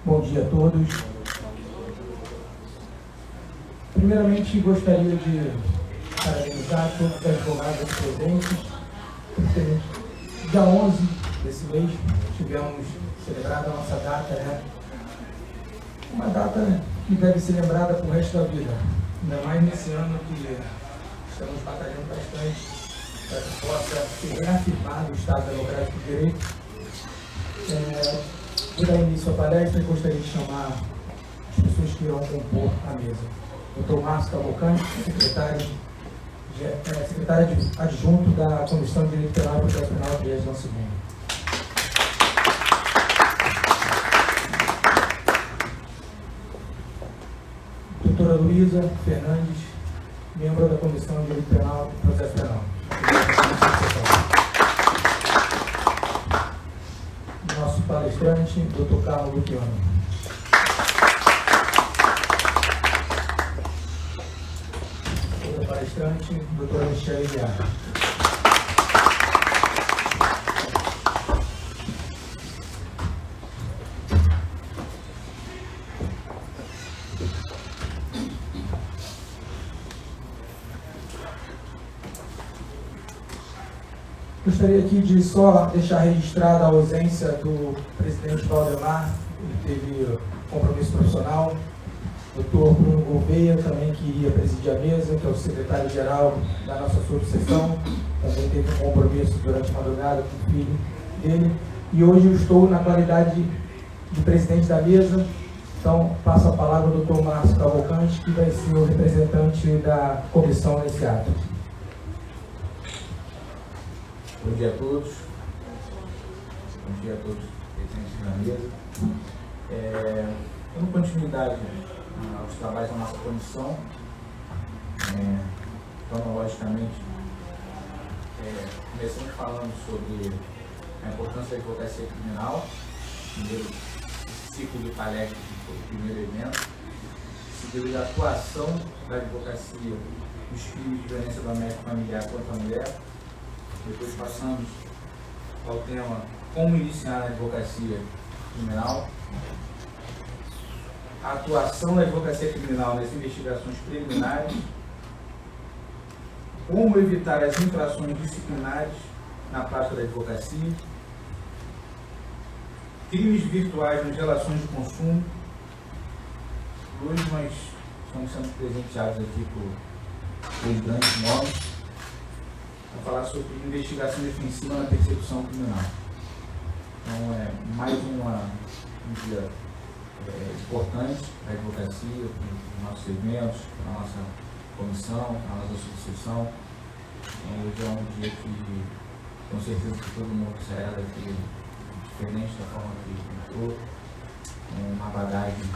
Bom dia a todos. Primeiramente, gostaria de parabenizar todos os advogados presentes. Dia 11 desse mês, tivemos celebrada a nossa data, né? Uma data que deve ser lembrada para o resto da vida. Ainda mais nesse ano que estamos batalhando bastante para que possa ser reafirmado o Estado Democrático de Direito. Vou dar início à palestra e gostaria de chamar as pessoas que irão compor a mesa. Dr. Márcio Cavalcante, secretário adjunto da Comissão de Direito Penal e Processo Penal de Região Segunda. Doutora Luísa Fernandes, membro da Comissão de Direito Penal e Processo Penal. Nosso palestrante, Dr. Carlos Luciano. Outra palestrante, Dra. Michele Guiar. Gostaria aqui de só deixar registrada a ausência do presidente Valdemar, ele teve compromisso profissional. Dr. Bruno Gouveia, também que iria presidir a mesa, que é o secretário-geral da nossa subseção, também teve um compromisso durante a madrugada com o filho dele. E hoje eu estou na qualidade de presidente da mesa, então passo a palavra ao Dr. Márcio Cavalcante, que vai ser o representante da comissão nesse ato. Bom dia a todos. Bom dia a todos presentes na mesa. Dando continuidade aos trabalhos da nossa comissão, cronologicamente, começamos falando sobre a importância da advocacia criminal, primeiro ciclo de palestras, que foi o primeiro evento, seguido da atuação da advocacia nos crimes de violência doméstica e familiar contra a mulher. Depois passamos ao tema como iniciar a advocacia criminal, a atuação da advocacia criminal nas investigações preliminares, como evitar as infrações disciplinares na prática da advocacia, crimes virtuais nas relações de consumo. Hoje nós estamos sendo presenteados aqui por dois grandes nomes, para falar sobre investigação defensiva na persecução criminal. Então, mais um dia importante para a advocacia, para os nossos eventos, para a nossa comissão, para a nossa subseção. Hoje é um dia que, com certeza, que todo mundo sairá daqui diferente da forma que entrou, uma bagagem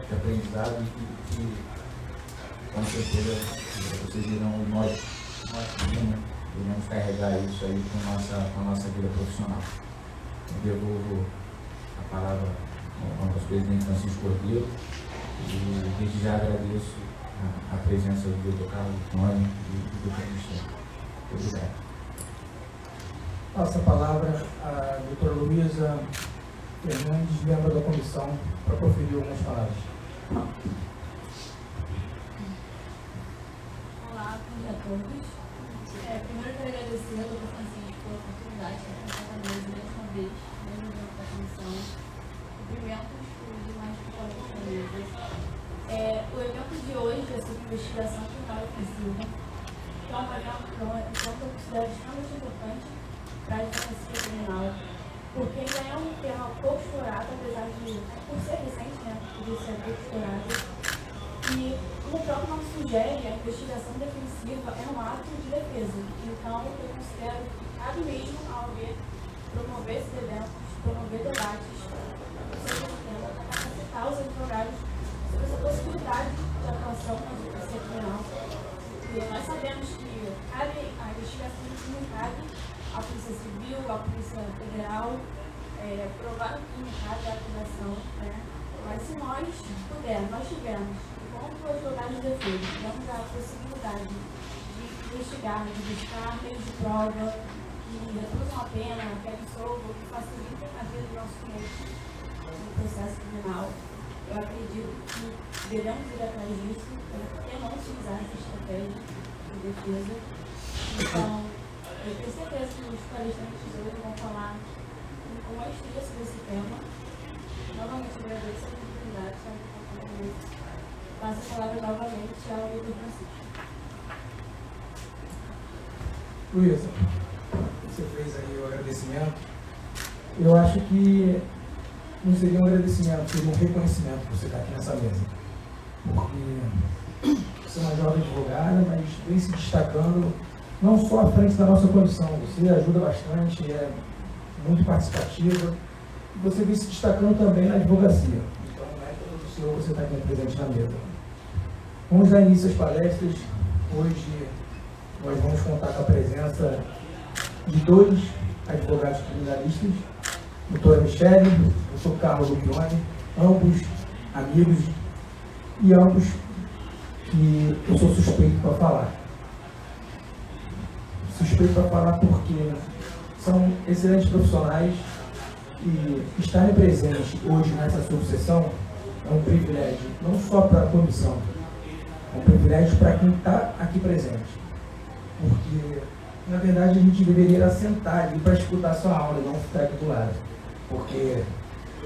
de aprendizado e que, com certeza, vocês irão, nós iremos carregar isso aí para a nossa vida profissional. Eu devolvo a palavra ao nosso presidente Francisco Cordeiro e desde já agradeço a presença do Dr. Carlos Luciano e do Dr. Michele. Obrigado. Passa a palavra à doutora Luísa Fernandes, membro da comissão, para proferir algumas palavras. Olá, bom dia a todos. Primeiro eu quero agradecer ao Dr. Francisco pela oportunidade de participar da mesa mais uma vez, mesmo dentro da comissão. Cumprimentos os demais colegas da mesa. O evento de hoje é sobre investigação criminal ofensiva, que é uma evento que eu considero extremamente importante para a advocacia criminal, porque ainda é um tema pouco explorado, apesar de, por ser recente, né, poder ser pouco explorado. E, como o próprio nome sugere, a investigação defensiva é um ato de defesa. Então, eu considero que cabe mesmo ao ver promover esses eventos, promover debates sobre esse tema, para capacitar os advogados sobre essa possibilidade de atuação na advocacia criminal. E nós sabemos que cabe a investigação do crime, cabe à Polícia Civil, à Polícia Federal, provar o crime, cabe à acusação, né? Mas se nós pudermos, nós tivermos, enquanto advogados de defesa, tivemos a possibilidade de investigar, de buscar meios de prova que reduzam a pena, que absolvam, que facilitem a vida dos nossos conscientes do processo criminal. Eu acredito que devemos ir atrás disso, porque não utilizar essa estratégia de defesa. Então, eu tenho certeza que os palestrantes hoje vão falar com maestria sobre esse tema. Novamente, eu agradeço a oportunidade, passo a palavra novamente ao Dr. Francisco. Luísa, você fez aí o agradecimento. Eu acho que não seria um agradecimento, seria um reconhecimento por você estar aqui nessa mesa. Porque você é uma jovem advogada, mas vem se destacando não só à frente da nossa comissão. Você ajuda bastante, é muito participativa. E você vem se destacando também na advocacia. Então, não é todo o senhor você está aqui presente na mesa. Vamos dar início às palestras. Hoje nós vamos contar com a presença de 2 advogados criminalistas, doutora Michele, doutor Carlos Lupione, ambos amigos e ambos que eu sou suspeito para falar. Suspeito para falar porque são excelentes profissionais e estarem presentes hoje nessa subseção é um privilégio, não só para a comissão, é um privilégio para quem está aqui presente. Porque, na verdade, a gente deveria sentar ali para escutar sua aula e não ficar aqui do lado. Porque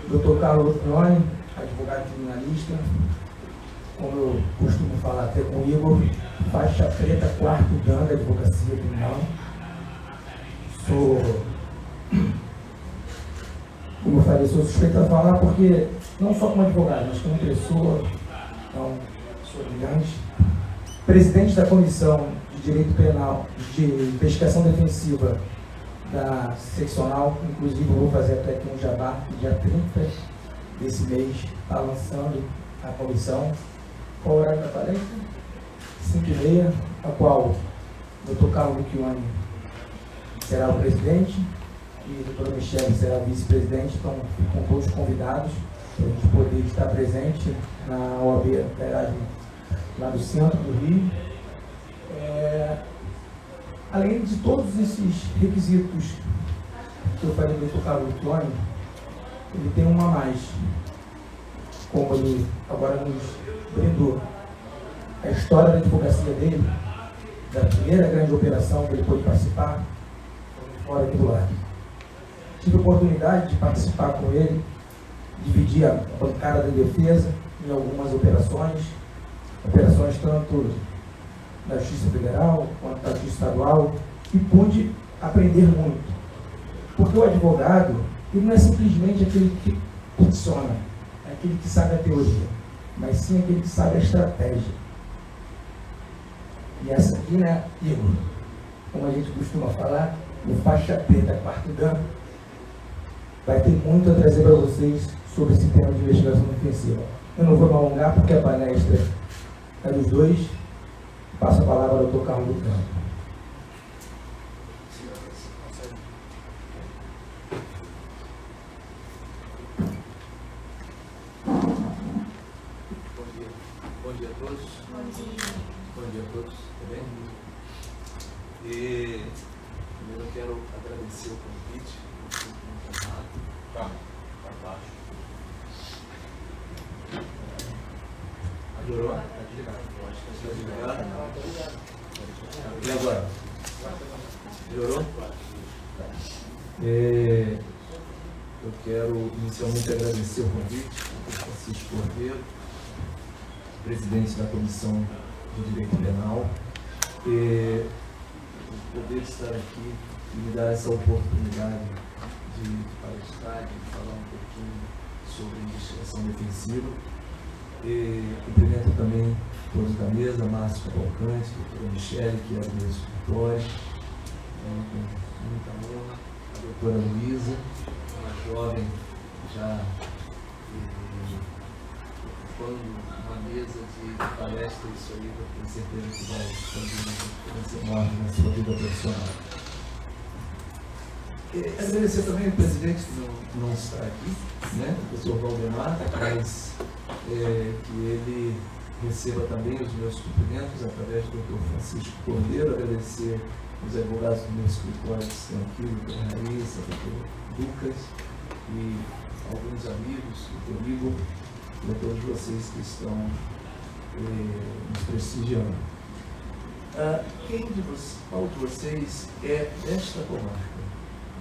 o Dr. Carlos Lupione, advogado criminalista, como eu costumo falar até com o Igor, faixa preta, 4º dan da advocacia criminal. Sou, como eu falei, sou suspeito a falar porque, não só como advogado, mas como pessoa, então, sou brilhante. Presidente da Comissão de Direito Penal, de Investigação Defensiva da Seccional, inclusive eu vou fazer até aqui um jabá, dia 30 desse mês, está lançando a comissão. Qual o horário da palestra? 5h30, a qual o Dr. Carlos Lupione será o presidente e a doutora Michele será a vice-presidente, então ficam todos convidados para a gente poder estar presente na OAB da Erasmo, lá do centro do Rio. Além de todos esses requisitos que eu falei do Dr. Carlos Lupione, ele tem uma a mais, como ele agora nos brindou. A história da advocacia dele, da primeira grande operação que ele pôde participar, fora aqui do lado. Tive a oportunidade de participar com ele, dividir a bancada da defesa em algumas operações tanto da Justiça Federal quanto da Justiça Estadual, e pude aprender muito. Porque o advogado, ele não é simplesmente aquele que funciona, é aquele que sabe a teoria, mas sim aquele que sabe a estratégia. E essa aqui, né, Igor, como a gente costuma falar, no faixa preta, 4º dan, vai ter muito a trazer para vocês sobre esse tema de investigação defensiva. Eu não vou me alongar porque a palestra é dos 2. Passo a palavra ao Dr. Carlos Lupione. Bom dia a todos. Bom dia. Bom dia a todos, tudo bem? E primeiro eu quero agradecer o convite, para baixo. Melhorou? Tá desligado. Eu acho que está desligado. E agora? Melhorou? Eu quero inicialmente agradecer o convite do Francisco Cordeiro, presidente da Comissão de Direito Penal, e poder estar aqui e me dar essa oportunidade de palestrar, de falar um pouquinho sobre investigação defensiva. E cumprimento também todos da mesa, Márcio Cavalcante, doutora Michele, que é do meu escritório, com muita honra, a doutora Luísa, uma jovem já ocupando uma mesa de palestra, isso aí eu tenho certeza que vai fazer uma diferença enorme na sua vida profissional. Agradecer também o presidente que não está aqui, né, o professor Valdemar, mas que ele receba também os meus cumprimentos através do Dr. Francisco Cordeiro. Agradecer os advogados do meu escritório que estão aqui, o Dr. Raíssa, o Dr. Lucas, e alguns amigos, o doutor Igor, e a todos vocês que estão nos prestigiando. Qual de vocês é desta comarca?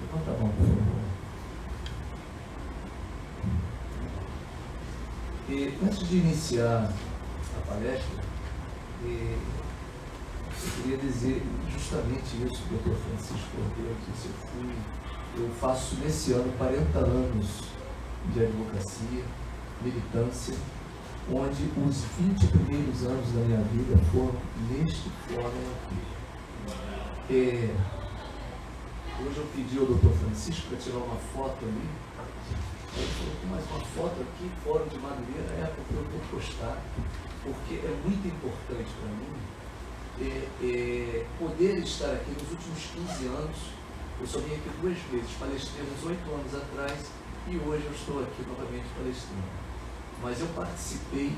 Levanta a mão, por favor. E antes de iniciar a palestra, eu queria dizer justamente isso, doutor Francisco Cordeiro, que eu faço nesse ano 40 anos de advocacia, militância, onde os 20 primeiros anos da minha vida foram neste fórum aqui. Hoje eu pedi ao doutor Francisco para tirar uma foto ali. Ele falou, mas uma foto aqui, Fórum de Madureira, porque eu vou postar, porque é muito importante para mim poder estar aqui nos últimos 15 anos. Eu só vim aqui 2 vezes, palestrei uns 8 anos atrás e hoje eu estou aqui novamente palestrando. Mas eu participei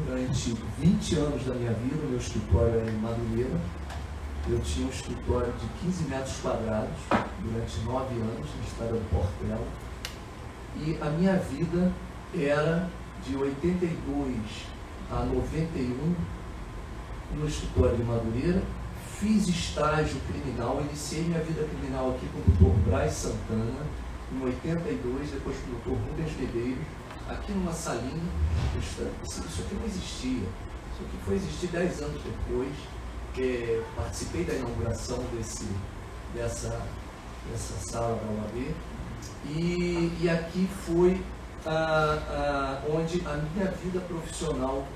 durante 20 anos da minha vida, meu escritório era em Madureira. Eu tinha um escritório de 15 metros quadrados durante 9 anos, na estrada do Portela. E a minha vida era de 82 a 91 no escritório de Madureira. Fiz estágio criminal, iniciei minha vida criminal aqui com o Dr. Braz Santana, em 82, depois com o Dr. Rubens Ribeiro, aqui numa salinha. Isso aqui não existia. Isso aqui foi existir 10 anos depois. Participei da inauguração dessa sala da UAB. E aqui foi onde a minha vida profissional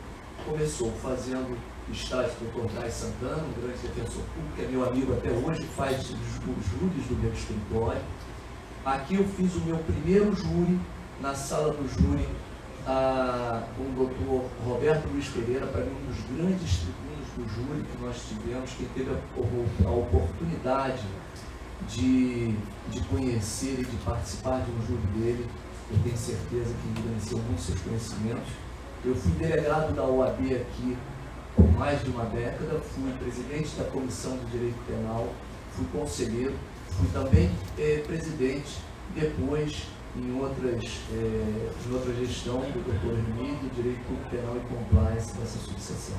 começou, fazendo estágio com o Dr. Braz Santana, um grande defensor público, que é meu amigo até hoje, faz os júris do meu escritório. Aqui eu fiz o meu primeiro júri, na sala do júri, com o Dr. Roberto Luiz Pereira, para mim um dos grandes tribunos do júri que nós tivemos, que teve a oportunidade de conhecer e de participar de um júri dele. Eu tenho certeza que engrandeceu muito seus conhecimentos. Eu fui delegado da OAB aqui por mais de uma década, fui presidente da Comissão de Direito Penal, fui conselheiro, fui também presidente, depois, em outra gestão, do Dr. Hermílio, Direito Público Penal e Compliance dessa sucessão.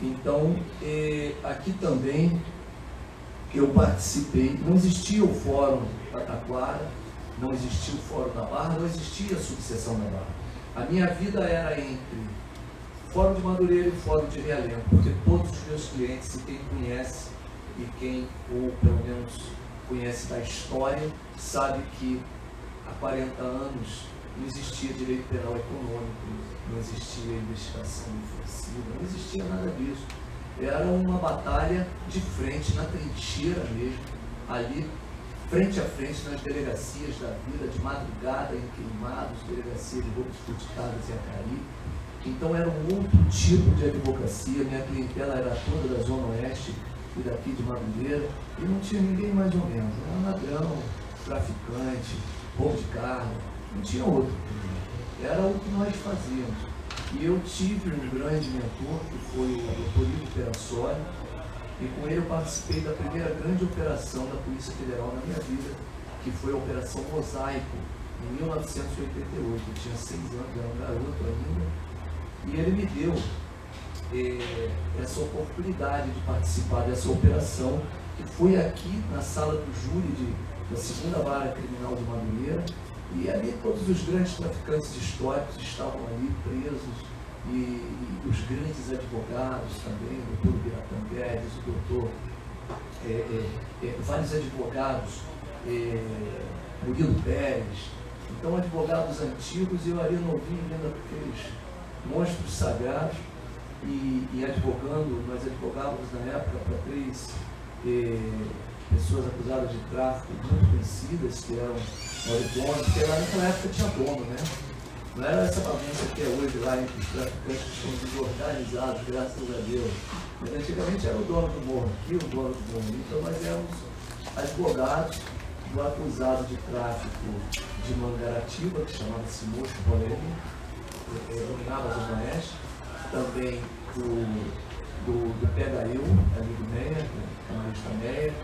Então, aqui também eu participei, não existia o Fórum Taquara, não existia o Fórum da Barra, não existia a sucessão da Barra. A minha vida era entre Fórum de Madureira e Fórum de Realengo, porque todos os meus clientes, e quem conhece, e quem, ou pelo menos conhece da história, sabe que há 40 anos não existia direito penal econômico, não existia investigação ofensiva, não existia nada disso. Era uma batalha de frente, na trincheira mesmo, ali, frente a frente, nas delegacias da vida, de madrugada, em Queimados, delegacia de roubos furtados em Acari. Então era um outro tipo de advocacia, minha clientela era toda da Zona Oeste e daqui de Madureira, e não tinha ninguém mais ou menos, era ladrão, traficante, roubo de carro, não tinha outro. Era o que nós fazíamos. E eu tive um grande mentor, que foi o Dr. Igor Perassoli, e com ele eu participei da primeira grande operação da Polícia Federal na minha vida, que foi a Operação Mosaico, em 1988. Eu tinha 6 anos, era um garoto ainda, e ele me deu essa oportunidade de participar dessa operação, que foi aqui na sala do júri da 2ª Vara Criminal de Madureira, e ali todos os grandes traficantes históricos estavam ali presos, e os grandes advogados também, o doutor Biratã Guedes, o doutor, vários advogados, Murilo Pérez, então advogados antigos, e eu ali novinho vendo aqueles monstros sagrados, e advogando. Nós advogávamos na época para 3 pessoas acusadas de tráfico muito conhecidas, que eram dono, porque lá naquela época tinha dono, né? Não era essa bagunça que é hoje lá entre os traficantes que estão desorganizados, graças a Deus. Mas antigamente era o dono do morro aqui, o dono do morro ali. Então nós éramos advogados do acusado de tráfico de Mangaratiba, que chamava-se Mocho Polêmico, dominava a Zona Oeste, também do Pegail, amigo Meia, camarista Meia,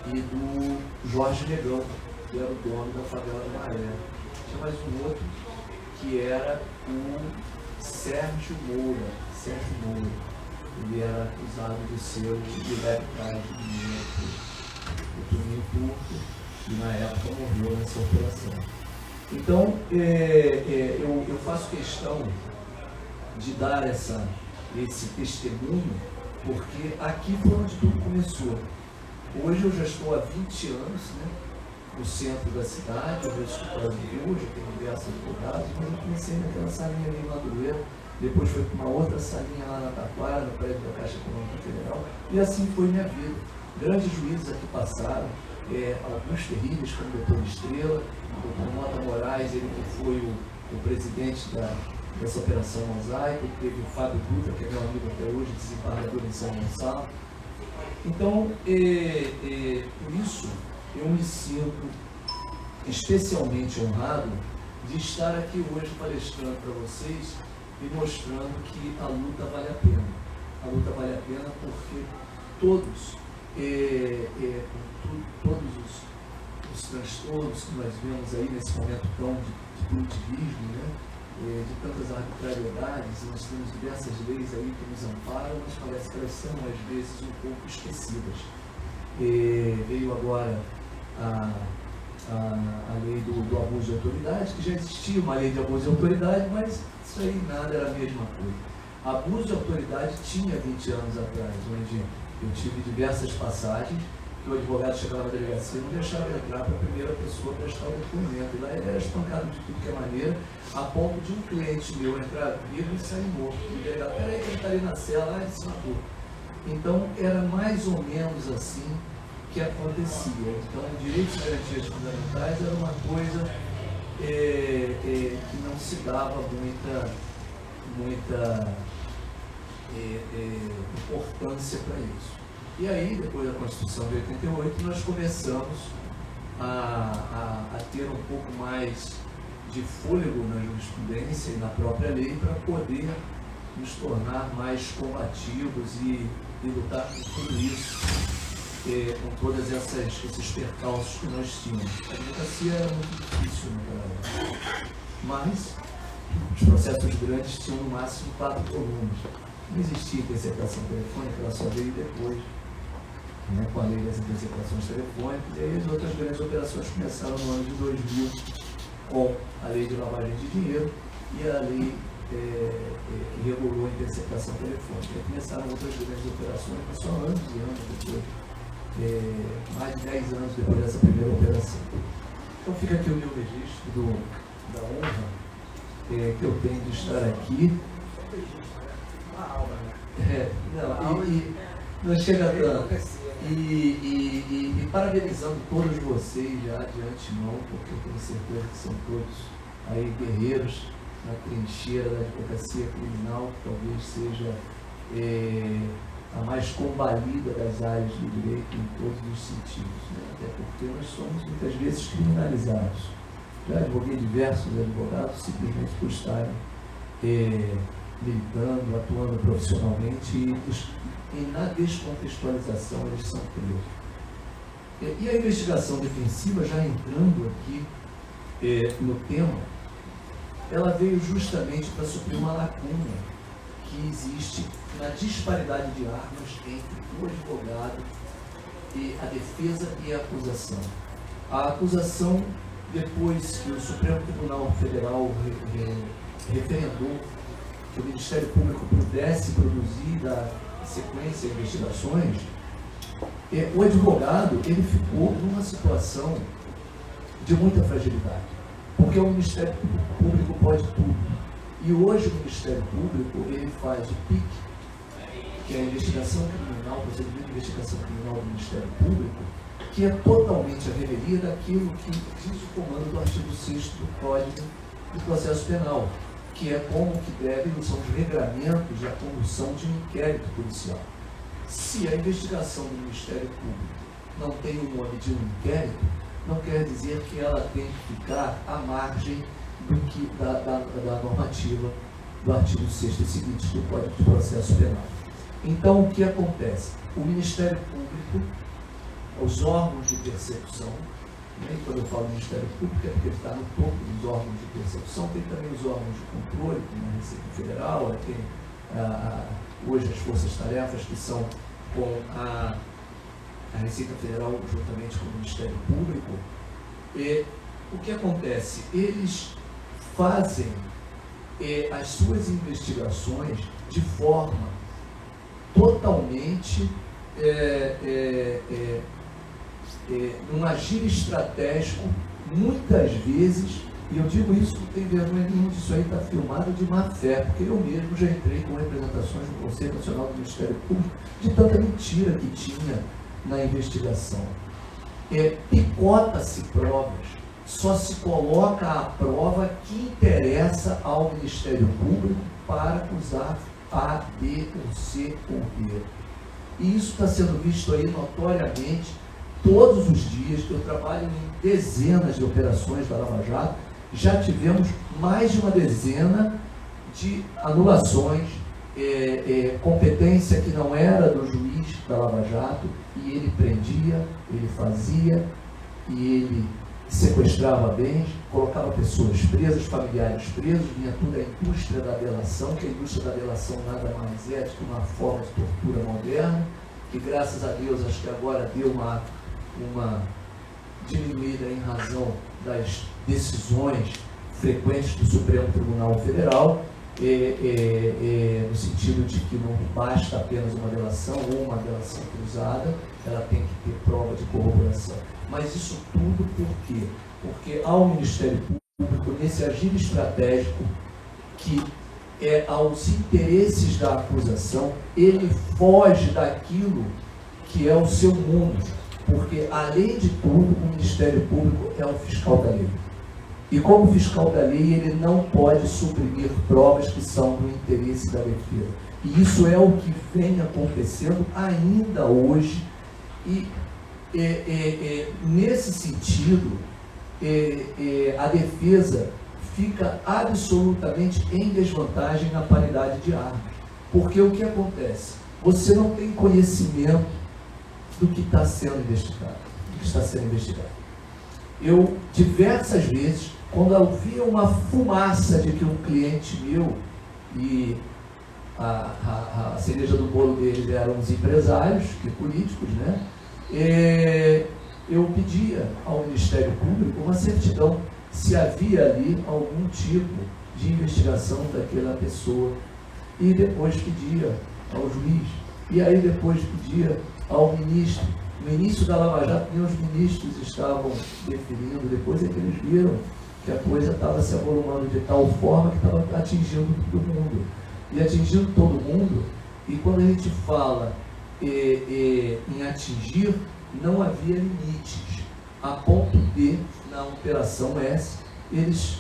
e do Jorge Negão, que era o dono da favela do Maré. Tinha mais um outro, que era o Sérgio Moura. Ele era acusado de ser o libertário do Toninho Turco, e na época morreu nessa operação. Então, eu faço questão de dar esse testemunho, porque aqui foi onde tudo começou. Hoje eu já estou há 20 anos, né, no centro da cidade, o meu escritório de hoje, eu tenho diversos advogados, mas eu comecei naquela salinha ali em Madureira, depois foi para uma outra salinha lá na Taquara, no prédio da Caixa Econômica Federal, e assim foi minha vida. Grandes juízes aqui passaram, alguns terríveis, como o doutor Estrela, o doutor Mota Moraes, ele que foi o presidente dessa operação Mosaico, teve o Fábio Dutra, que é meu amigo até hoje, desembargador em São Gonçalo. Então, por isso, eu me sinto especialmente honrado de estar aqui hoje palestrando para vocês e mostrando que a luta vale a pena. A luta vale a pena porque todos os transtornos que nós vemos aí nesse momento tão de punitivismo, né? De tantas arbitrariedades, nós temos diversas leis aí que nos amparam, mas parece que elas são às vezes um pouco esquecidas. Veio agora a lei do abuso de autoridade, que já existia uma lei de abuso de autoridade, mas isso aí nada era a mesma coisa. Abuso de autoridade tinha 20 anos atrás, onde eu tive diversas passagens, que o advogado chegava na delegacia e não deixava entrar para a primeira pessoa prestar o depoimento. E lá ele era espancado de tudo que é maneira, a ponto de um cliente meu entrar vivo e sair morto. E o delegado, peraí que ele está ali na cela, ele se matou. Então, era mais ou menos assim que acontecia. Então, direitos e garantias fundamentais era uma coisa que não se dava muita importância para isso. E aí, depois da Constituição de 88, nós começamos a ter um pouco mais de fôlego na jurisprudência e na própria lei para poder nos tornar mais combativos e lutar com tudo isso, com todos esses percalços que nós tínhamos. A advocacia era muito difícil naquela época, mas os processos grandes tinham no máximo 4 volumes. Não existia interceptação telefônica, ela só veio depois, né, com a lei das interceptações telefônicas, e aí as outras grandes operações começaram no ano de 2000, com a lei de lavagem de dinheiro e a lei que regulou a interceptação telefônica. E começaram outras grandes operações, mas só anos e anos depois, mais de 10 anos depois dessa primeira operação. Então fica aqui o meu registro da honra que eu tenho de estar aqui. Não chega tanto. E parabenizando todos vocês já de antemão, porque eu tenho certeza que são todos aí guerreiros na trincheira da advocacia criminal, que talvez seja a mais combalida das áreas do direito em todos os sentidos, né? Até porque nós somos muitas vezes criminalizados. Já advoguei diversos advogados simplesmente por estarem militando, atuando profissionalmente e na descontextualização eles são presos. E a investigação defensiva, já entrando aqui no tema, ela veio justamente para suprir uma lacuna que existe na disparidade de armas entre o advogado e a defesa e a acusação. A acusação, depois que o Supremo Tribunal Federal referendou que o Ministério Público pudesse produzir da sequência de investigações, o advogado ele ficou numa situação de muita fragilidade, porque o Ministério Público pode tudo. E hoje o Ministério Público ele faz o PIC, que é a investigação criminal, o procedimento de investigação criminal do Ministério Público, que é totalmente a revelia daquilo que diz o comando do artigo 6º do Código de Processo Penal, que é como que são os regramentos da condução de um inquérito policial. Se a investigação do Ministério Público não tem o nome de um inquérito, não quer dizer que ela tem que ficar à margem da normativa do artigo 6º e seguinte do Código de Processo Penal. Então, o que acontece? O Ministério Público, os órgãos de persecução, E quando eu falo Ministério Público é porque ele está no topo dos órgãos de percepção, tem também os órgãos de controle, como a Receita Federal, tem hoje as forças-tarefas que são com a Receita Federal juntamente com o Ministério Público. E o que acontece? Eles fazem as suas investigações de forma totalmente num agir estratégico, muitas vezes, e eu digo isso, não tem vergonha nenhuma disso aí, está filmado de má fé, porque eu mesmo já entrei com representações do Conselho Nacional do Ministério Público de tanta mentira que tinha na investigação. Picota-se provas, só se coloca a prova que interessa ao Ministério Público para acusar A, B ou C ou D. E isso está sendo visto aí notoriamente todos os dias. Eu trabalho em dezenas de operações da Lava Jato, já tivemos mais de uma dezena de anulações, competência que não era do juiz da Lava Jato, e ele prendia, ele fazia, e ele sequestrava bens, colocava pessoas presas, familiares presos, vinha tudo a indústria da delação, que a indústria da delação nada mais é do que uma forma de tortura moderna, que graças a Deus acho que agora deu uma diminuída em razão das decisões frequentes do Supremo Tribunal Federal, no sentido de que não basta apenas uma delação ou uma delação cruzada, ela tem que ter prova de corroboração. Mas isso tudo por quê? Porque ao Ministério Público, nesse agir estratégico, que é aos interesses da acusação, ele foge daquilo que é o seu mundo. Porque, além de tudo, o Ministério Público é o fiscal da lei. E como fiscal da lei, ele não pode suprimir provas que são do interesse da defesa. E isso é o que vem acontecendo ainda hoje. E nesse sentido, a defesa fica absolutamente em desvantagem na paridade de armas. Porque o que acontece? Você não tem conhecimento do que está sendo investigado. Eu, diversas vezes, quando eu via uma fumaça de que um cliente meu, e a cereja do bolo deles eram os empresários, que políticos, né? Eu pedia ao Ministério Público uma certidão se havia ali algum tipo de investigação daquela pessoa, e depois pedia ao juiz, e aí depois pedia ao ministro. No início da Lava Jato, nem os ministros estavam definindo, depois é que eles viram que a coisa estava se avolumando de tal forma que estava atingindo todo mundo. E atingindo todo mundo, e quando a gente fala em atingir, não havia limites, a ponto de, na Operação S, eles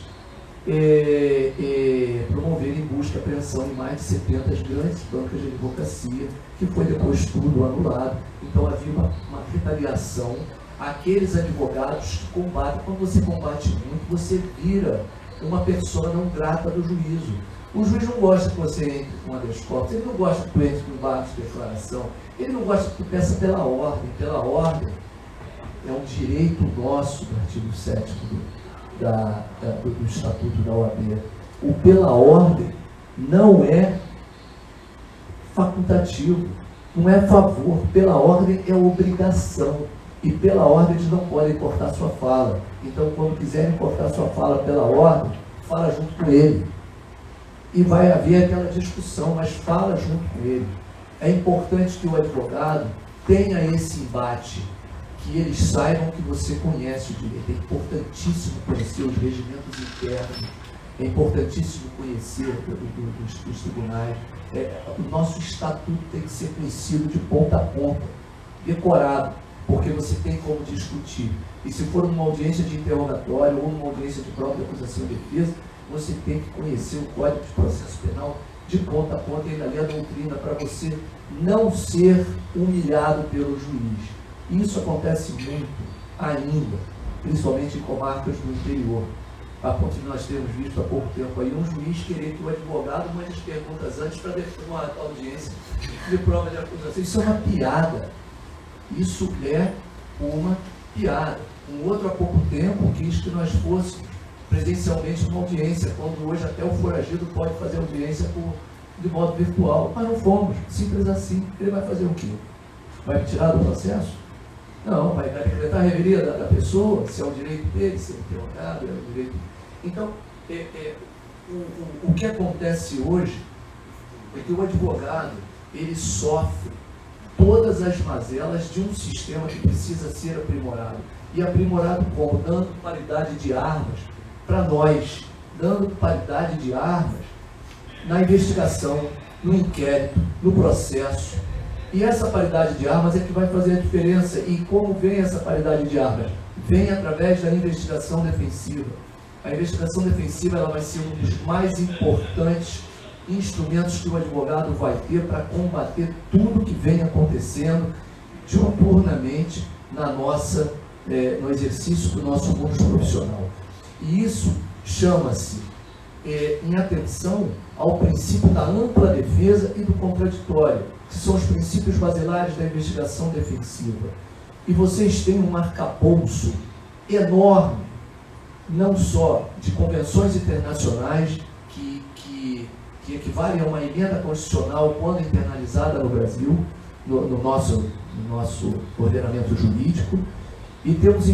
promoverem busca e apreensão em mais de 70 grandes bancas de advocacia, que foi depois tudo anulado. Então havia uma retaliação àqueles advogados que combatem. Quando você combate muito, você vira uma pessoa não grata do juízo. O juiz não gosta que você entre com habeas corpus, ele não gosta que tu entre com embargo de declaração, ele não gosta que tu peça pela ordem. Pela ordem é um direito nosso do artigo 7º do Estatuto da OAB. O pela ordem não é facultativo, não é favor, pela ordem é obrigação. E pela ordem eles não podem cortar sua fala. Então, quando quiserem cortar sua fala pela ordem, fala junto com ele. E vai haver aquela discussão, mas fala junto com ele. É importante que o advogado tenha esse embate, que eles saibam que você conhece o direito. É importantíssimo conhecer os regimentos internos, é importantíssimo conhecer os tribunais. O nosso estatuto tem que ser conhecido de ponta a ponta, decorado, porque você tem como discutir. E se for numa audiência de interrogatório ou numa audiência de prova de acusação e defesa, você tem que conhecer o Código de Processo Penal de ponta a ponta e ainda ler a doutrina para você não ser humilhado pelo juiz. Isso acontece muito ainda, principalmente em comarcas do interior. A ponto de nós termos visto há pouco tempo aí um juiz querer que o advogado mande as perguntas antes para uma audiência de prova de acusação. Isso é uma piada. Isso é uma piada. Um outro há pouco tempo quis que nós fôssemos presencialmente numa audiência, quando hoje até o foragido pode fazer audiência de modo virtual. Mas não fomos, simples assim. Ele vai fazer o quê? Vai me tirar do processo? Não, vai decretar a revelia da pessoa, se é o direito dele, se é interrogado, é o direito. Então, o que acontece hoje é que o advogado, ele sofre todas as mazelas de um sistema que precisa ser aprimorado. E aprimorado como? Dando paridade de armas para nós, dando paridade de armas na investigação, no inquérito, no processo. E essa paridade de armas é que vai fazer a diferença. E como vem essa paridade de armas? Vem através da investigação defensiva. A investigação defensiva ela vai ser um dos mais importantes instrumentos que o advogado vai ter para combater tudo que vem acontecendo diuturnamente no exercício do nosso mundo profissional. E isso chama-se em atenção ao princípio da ampla defesa e do contraditório, que são os princípios basilares da investigação defensiva. E vocês têm um arcabouço enorme, não só de convenções internacionais que equivalem a uma emenda constitucional quando internalizada no Brasil, no nosso ordenamento jurídico, e temos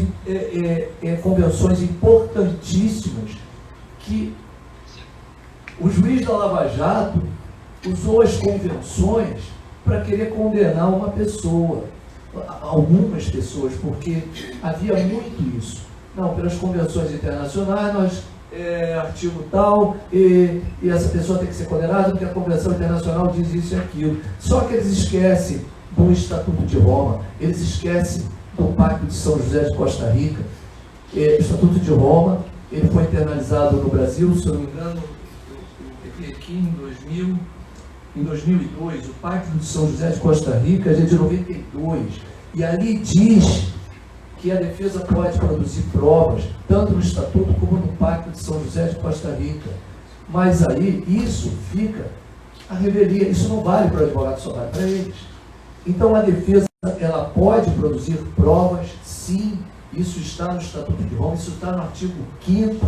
convenções importantíssimas que o juiz da Lava Jato usou as convenções para querer condenar uma pessoa, algumas pessoas, porque havia muito isso. Não, pelas convenções internacionais, nós, artigo tal, e essa pessoa tem que ser condenada porque a Convenção Internacional diz isso e aquilo. Só que eles esquecem do Estatuto de Roma, eles esquecem do Pacto de São José de Costa Rica. O Estatuto de Roma, ele foi internalizado no Brasil, se eu não me engano, eu peguei aqui em 2002, o Pacto de São José de Costa Rica é de 92, e ali diz que a defesa pode produzir provas, tanto no Estatuto como no Pacto de São José de Costa Rica. Mas aí, isso fica a revelia, isso não vale para o advogado, só vale para eles. Então, a defesa, ela pode produzir provas, sim, isso está no Estatuto de Roma, isso está no artigo 5º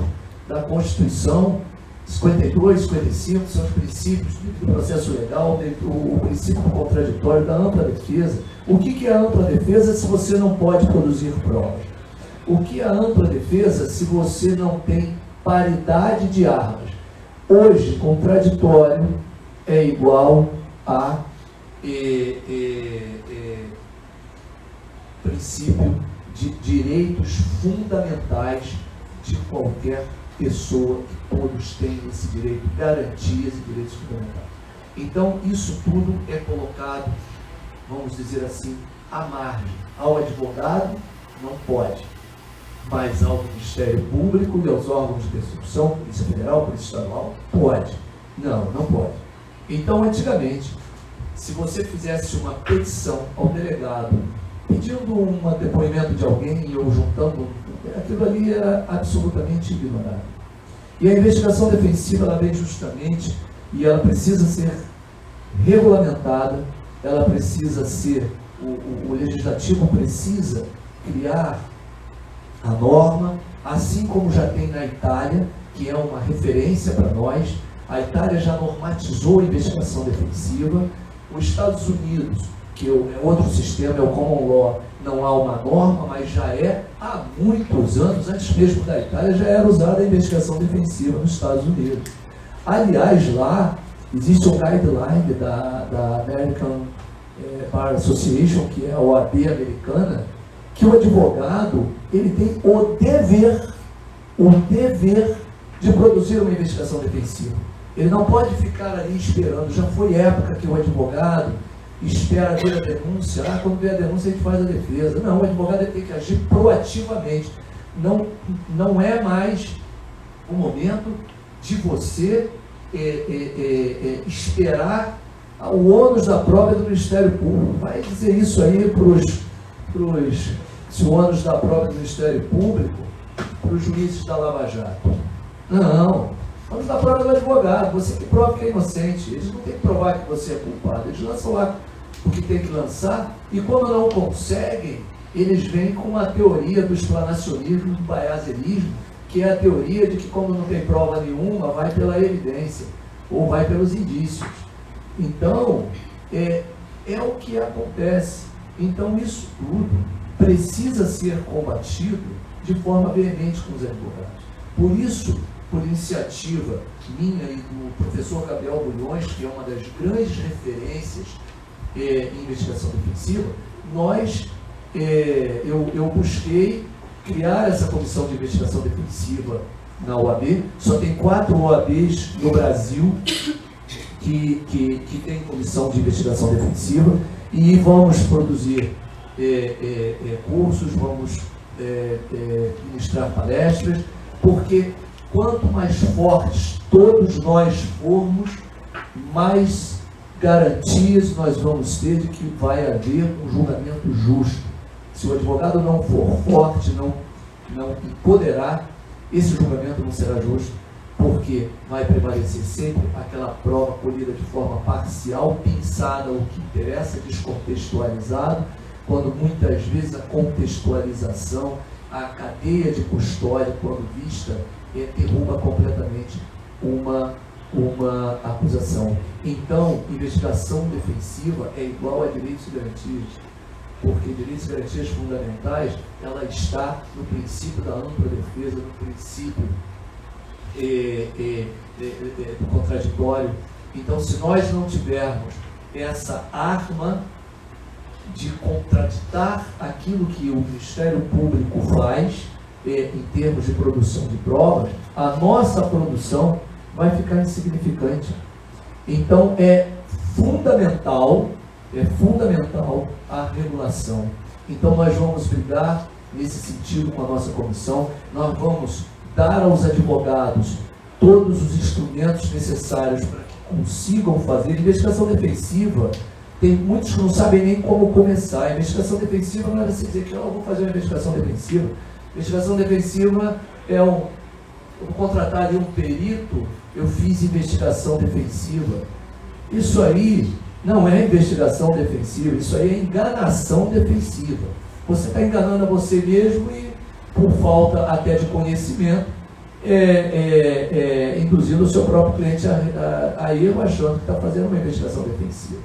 da Constituição, 52, 55, são os princípios do processo legal, o princípio do contraditório, da ampla defesa. O que é a ampla defesa se você não pode produzir provas? O que é a ampla defesa se você não tem paridade de armas? Hoje, contraditório é igual a princípio de direitos fundamentais de qualquer pessoa, que todos têm esse direito, garantias e direitos fundamentais. Então, isso tudo é colocado, vamos dizer assim, à margem. Ao advogado, não pode, mas ao Ministério Público e aos órgãos de persecução, Polícia Federal, Polícia Estadual, pode. Não pode. Então, antigamente, se você fizesse uma petição ao delegado, pedindo um depoimento de alguém ou juntando, aquilo ali era absolutamente ignorado. E a investigação defensiva, ela vem justamente, e ela precisa ser regulamentada, ela precisa ser, o legislativo precisa criar a norma, assim como já tem na Itália, que é uma referência para nós. A Itália já normatizou a investigação defensiva. Os Estados Unidos, que é outro sistema, é o Common Law, não há uma norma, mas já é há muitos anos, antes mesmo da Itália, já era usada a investigação defensiva nos Estados Unidos. Aliás, lá existe um guideline da American Bar Association, que é a OAB americana, que o advogado, ele tem o dever de produzir uma investigação defensiva. Ele não pode ficar ali esperando. Já foi época que o advogado espera ver a denúncia, quando vê a denúncia a gente faz a defesa. Não, o advogado tem que agir proativamente. Não é mais o momento de você esperar o ônus da prova do Ministério Público. Vai dizer isso aí se o ônus da prova do Ministério Público para os juízes da Lava Jato. Não. O ônus da prova do advogado. Você que prova que é inocente. Eles não têm que provar que você é culpado. Eles lançam lá o que tem que lançar, e quando não conseguem, eles vêm com uma teoria do explanacionismo, do bayazerismo, que é a teoria de que, como não tem prova nenhuma, vai pela evidência, ou vai pelos indícios. Então, é o que acontece. Então, isso tudo precisa ser combatido de forma veemente com os advogados. Por isso, por iniciativa minha e do professor Gabriel Bulhões, que é uma das grandes referências em investigação defensiva, eu busquei criar essa comissão de investigação defensiva na OAB. Só tem 4 OABs no Brasil que tem comissão de investigação defensiva, e vamos produzir cursos, vamos ministrar palestras, porque quanto mais fortes todos nós formos, mais garantias nós vamos ter de que vai haver um julgamento justo. Se o advogado não for forte, não empoderar, esse julgamento não será justo, porque vai prevalecer sempre aquela prova colhida de forma parcial, pensada, o que interessa, descontextualizado, quando muitas vezes a contextualização, a cadeia de custódia, quando vista, derruba completamente uma acusação. Então, investigação defensiva é igual a direitos e garantias, porque direitos e garantias fundamentais, ela está no princípio da ampla defesa, no princípio do contraditório. Então, se nós não tivermos essa arma de contraditar aquilo que o Ministério Público faz em termos de produção de provas, a nossa produção vai ficar insignificante. Então, é fundamental a regulação. Então, nós vamos brigar nesse sentido com a nossa comissão, nós vamos dar aos advogados todos os instrumentos necessários para que consigam fazer. Investigação defensiva, tem muitos que não sabem nem como começar. A investigação defensiva não é assim dizer que eu vou fazer uma investigação defensiva. Investigação defensiva eu vou contratar ali um perito, eu fiz investigação defensiva. Isso aí não é investigação defensiva, isso aí é enganação defensiva. Você está enganando a você mesmo e, por falta até de conhecimento, induzindo o seu próprio cliente a erro, achando que está fazendo uma investigação defensiva.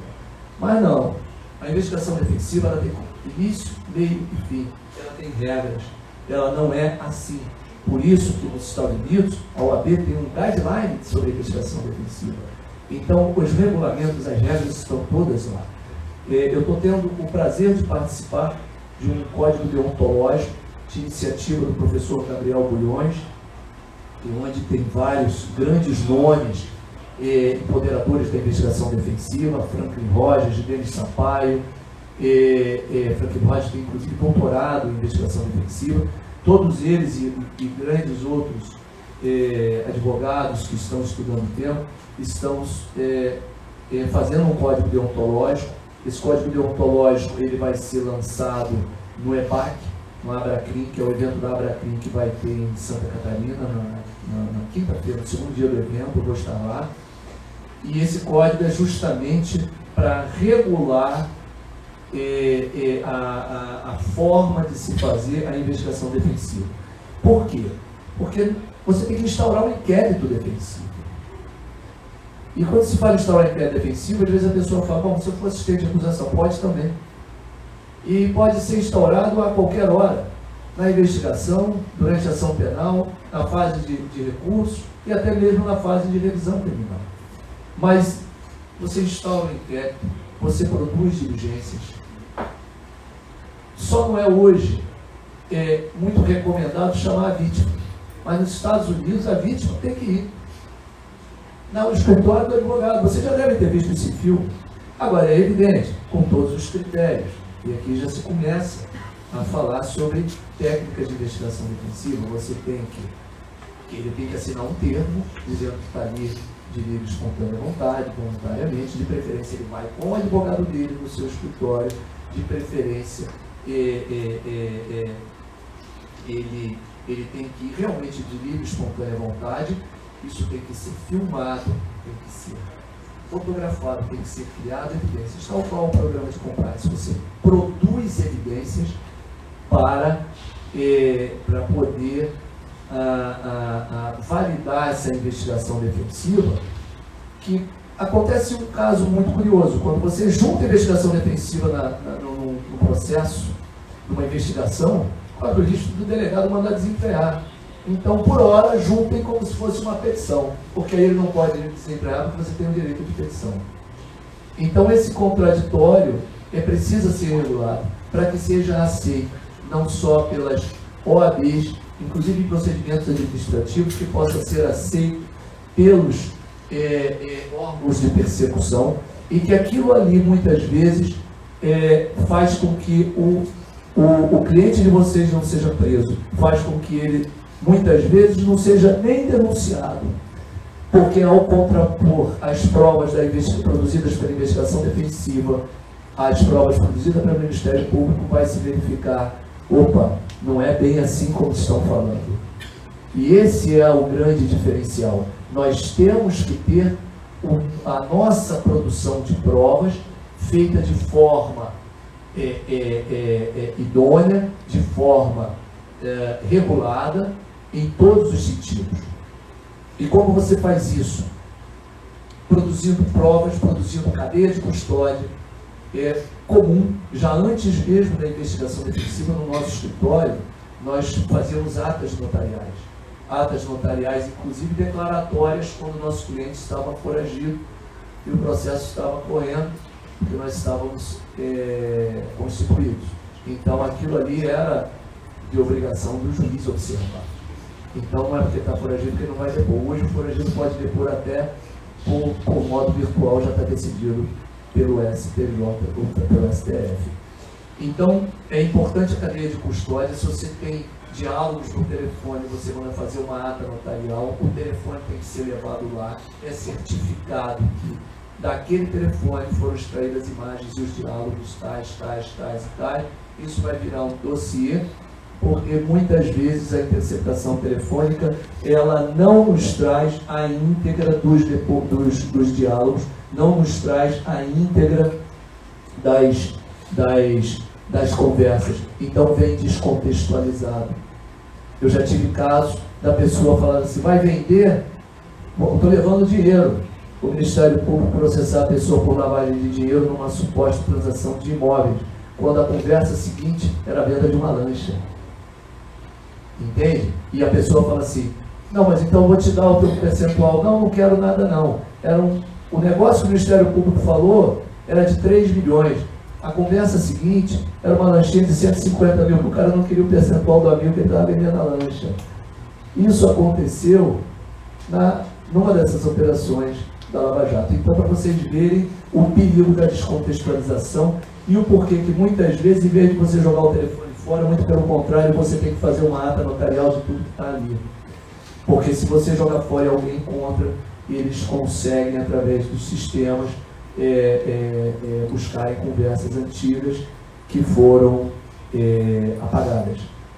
Mas não, a investigação defensiva ela tem início, meio e fim, ela tem regras, ela não é assim. Por isso que nos Estados Unidos, a OAB tem um guideline sobre a investigação defensiva. Então, os regulamentos, as regras estão todas lá. Eu estou tendo o prazer de participar de um código deontológico de iniciativa do professor Gabriel Bulhões, onde tem vários grandes nomes, empoderadores da investigação defensiva, Franklin Rogers, Denis Sampaio. Franklin Rogers tem inclusive doutorado em investigação defensiva. Todos eles e grandes outros advogados que estão estudando o tema estão fazendo um código deontológico. Esse código deontológico ele vai ser lançado no EBAC, no Abracrim, que é o evento da Abracrim que vai ter em Santa Catarina, na quinta-feira, no segundo dia do evento, eu vou estar lá. E esse código é justamente para regular a forma de se fazer a investigação defensiva. Por quê? Porque você tem que instaurar um inquérito defensivo. E quando se fala em instaurar um inquérito defensivo, às vezes a pessoa fala, bom, se eu for assistente de acusação, pode também. E pode ser instaurado a qualquer hora, na investigação, durante a ação penal, na fase de recurso e até mesmo na fase de revisão criminal. Mas você instaura um inquérito, você produz diligências. Só não é hoje muito recomendado chamar a vítima, mas nos Estados Unidos a vítima tem que ir no escritório do advogado. Você já deve ter visto esse filme. Agora, é evidente, com todos os critérios, e aqui já se começa a falar sobre técnicas de investigação defensiva. Você tem que ele tem que assinar um termo dizendo que está ali de livre espontânea vontade, voluntariamente, de preferência ele vai com o advogado dele no seu escritório, de preferência ele tem que ir realmente de livre espontânea vontade. Isso tem que ser filmado, tem que ser fotografado, tem que ser criado evidências, tal qual um programa de compliance. Você produz evidências para poder validar essa investigação defensiva, que acontece um caso muito curioso. Quando você junta a investigação defensiva no processo, numa investigação, corre o risco do delegado mandar desempregar. Então, por hora, juntem como se fosse uma petição, porque aí ele não pode desempregar porque você tem o direito de petição. Então, esse contraditório precisa ser regulado para que seja aceito, não só pelas OABs, inclusive em procedimentos administrativos, que possa ser aceito pelos órgãos de persecução, e que aquilo ali, muitas vezes, faz com que o cliente de vocês não seja preso, faz com que ele, muitas vezes, não seja nem denunciado, porque ao contrapor as provas produzidas pela investigação defensiva às provas produzidas pelo Ministério Público, vai se verificar, opa, não é bem assim como estão falando. E esse é o grande diferencial. Nós temos que ter a nossa produção de provas feita de forma idônea, de forma regulada, em todos os sentidos. E como você faz isso? Produzindo provas, produzindo cadeia de custódia, comum. Já antes mesmo da investigação defensiva, no nosso escritório, nós fazíamos atas notariais, inclusive declaratórias, quando o nosso cliente estava foragido e o processo estava correndo, porque nós estávamos constituídos. Então, aquilo ali era de obrigação do juiz observar. Então, não é porque está foragido que ele não vai depor. Hoje, o foragido pode depor até por modo virtual, já está decidido pelo STJ ou pelo STF. Então, é importante a cadeia de custódia. Se você tem diálogos no telefone, você vai fazer uma ata notarial, o telefone tem que ser levado lá, é certificado que daquele telefone foram extraídas as imagens e os diálogos tais e tais. Isso vai virar um dossiê, porque muitas vezes a interceptação telefônica, ela não nos traz a íntegra dos diálogos, não nos traz a íntegra das conversas, então vem descontextualizado. Eu já tive casos da pessoa falando assim, vai vender? Estou levando dinheiro. O Ministério Público processar a pessoa por lavagem de dinheiro numa suposta transação de imóveis, quando a conversa seguinte era a venda de uma lancha. Entende? E a pessoa fala assim, não, mas então eu vou te dar o teu percentual. Não quero nada não. O negócio que o Ministério Público falou era de 3 milhões. A conversa seguinte era uma lanchinha de 150 mil, porque o cara não queria o percentual do amigo que ele estava vendendo a lancha. Isso aconteceu numa dessas operações da Lava Jato. Então, para vocês verem o perigo da descontextualização e o porquê que muitas vezes, em vez de você jogar o telefone fora, muito pelo contrário, você tem que fazer uma ata notarial de tudo que está ali. Porque se você jogar fora e alguém encontra, eles conseguem, através dos sistemas, buscarem conversas antigas que foram apagadas.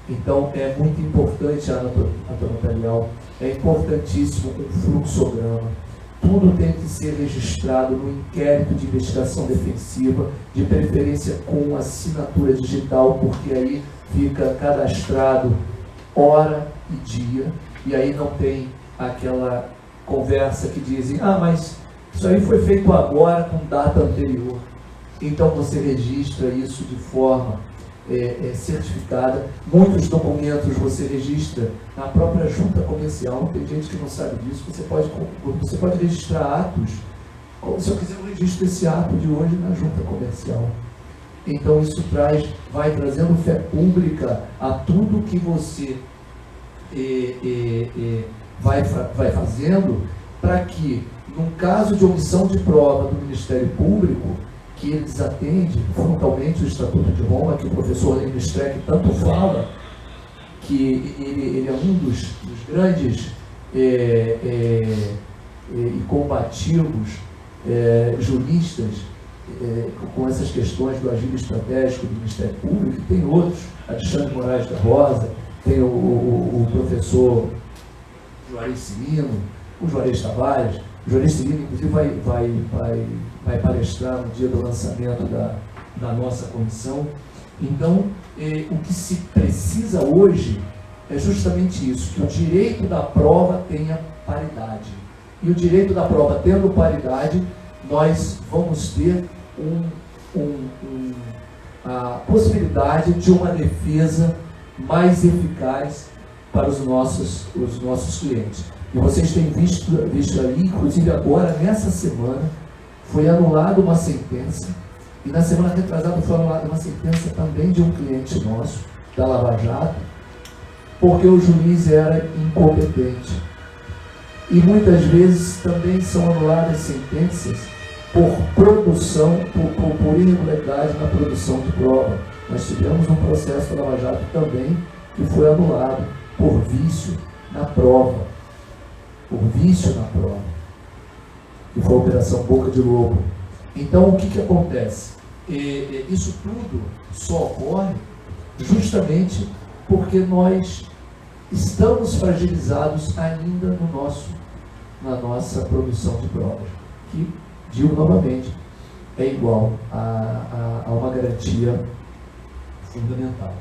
Então, é muito importante a ata notarial, é importantíssimo o fluxograma. Tudo tem que ser registrado no inquérito de investigação defensiva, de preferência com assinatura digital, porque aí fica cadastrado hora e dia, e aí não tem aquela conversa que dizem, mas isso aí foi feito agora com data anterior. Então você registra isso de forma certificada. Muitos documentos você registra na própria junta comercial. Tem gente que não sabe disso. Você pode registrar atos. Se eu quiser, eu registro esse ato de hoje na junta comercial. Então isso vai trazendo fé pública a tudo que você vai fazendo, para que, num caso de omissão de prova do Ministério Público, que ele desatende frontalmente o Estatuto de Roma, que o professor Lênin Streck tanto fala, que ele é um dos grandes e combativos juristas com essas questões do agir estratégico do Ministério Público, e tem outros, Alexandre Moraes da Rosa, tem o professor Juarez Cirino, o Juarez Tavares. O Juarez Cirino, inclusive, vai palestrar no dia do lançamento da nossa comissão. Então, o que se precisa hoje é justamente isso, que o direito da prova tenha paridade. E o direito da prova tendo paridade, nós vamos ter a possibilidade de uma defesa mais eficaz para os nossos clientes. E vocês têm visto ali, inclusive agora, nessa semana, foi anulada uma sentença, e na semana retrasada foi anulada uma sentença também de um cliente nosso, da Lava Jato, porque o juiz era incompetente. E muitas vezes também são anuladas sentenças por produção, por irregularidade na produção de prova. Nós tivemos um processo da Lava Jato também que foi anulado por vício na prova. Por vício na prova. Que foi a Operação Boca de Lobo. Então, o que acontece? Isso tudo só ocorre justamente porque nós estamos fragilizados ainda na nossa produção de provas, que, digo novamente, é igual a uma garantia fundamental.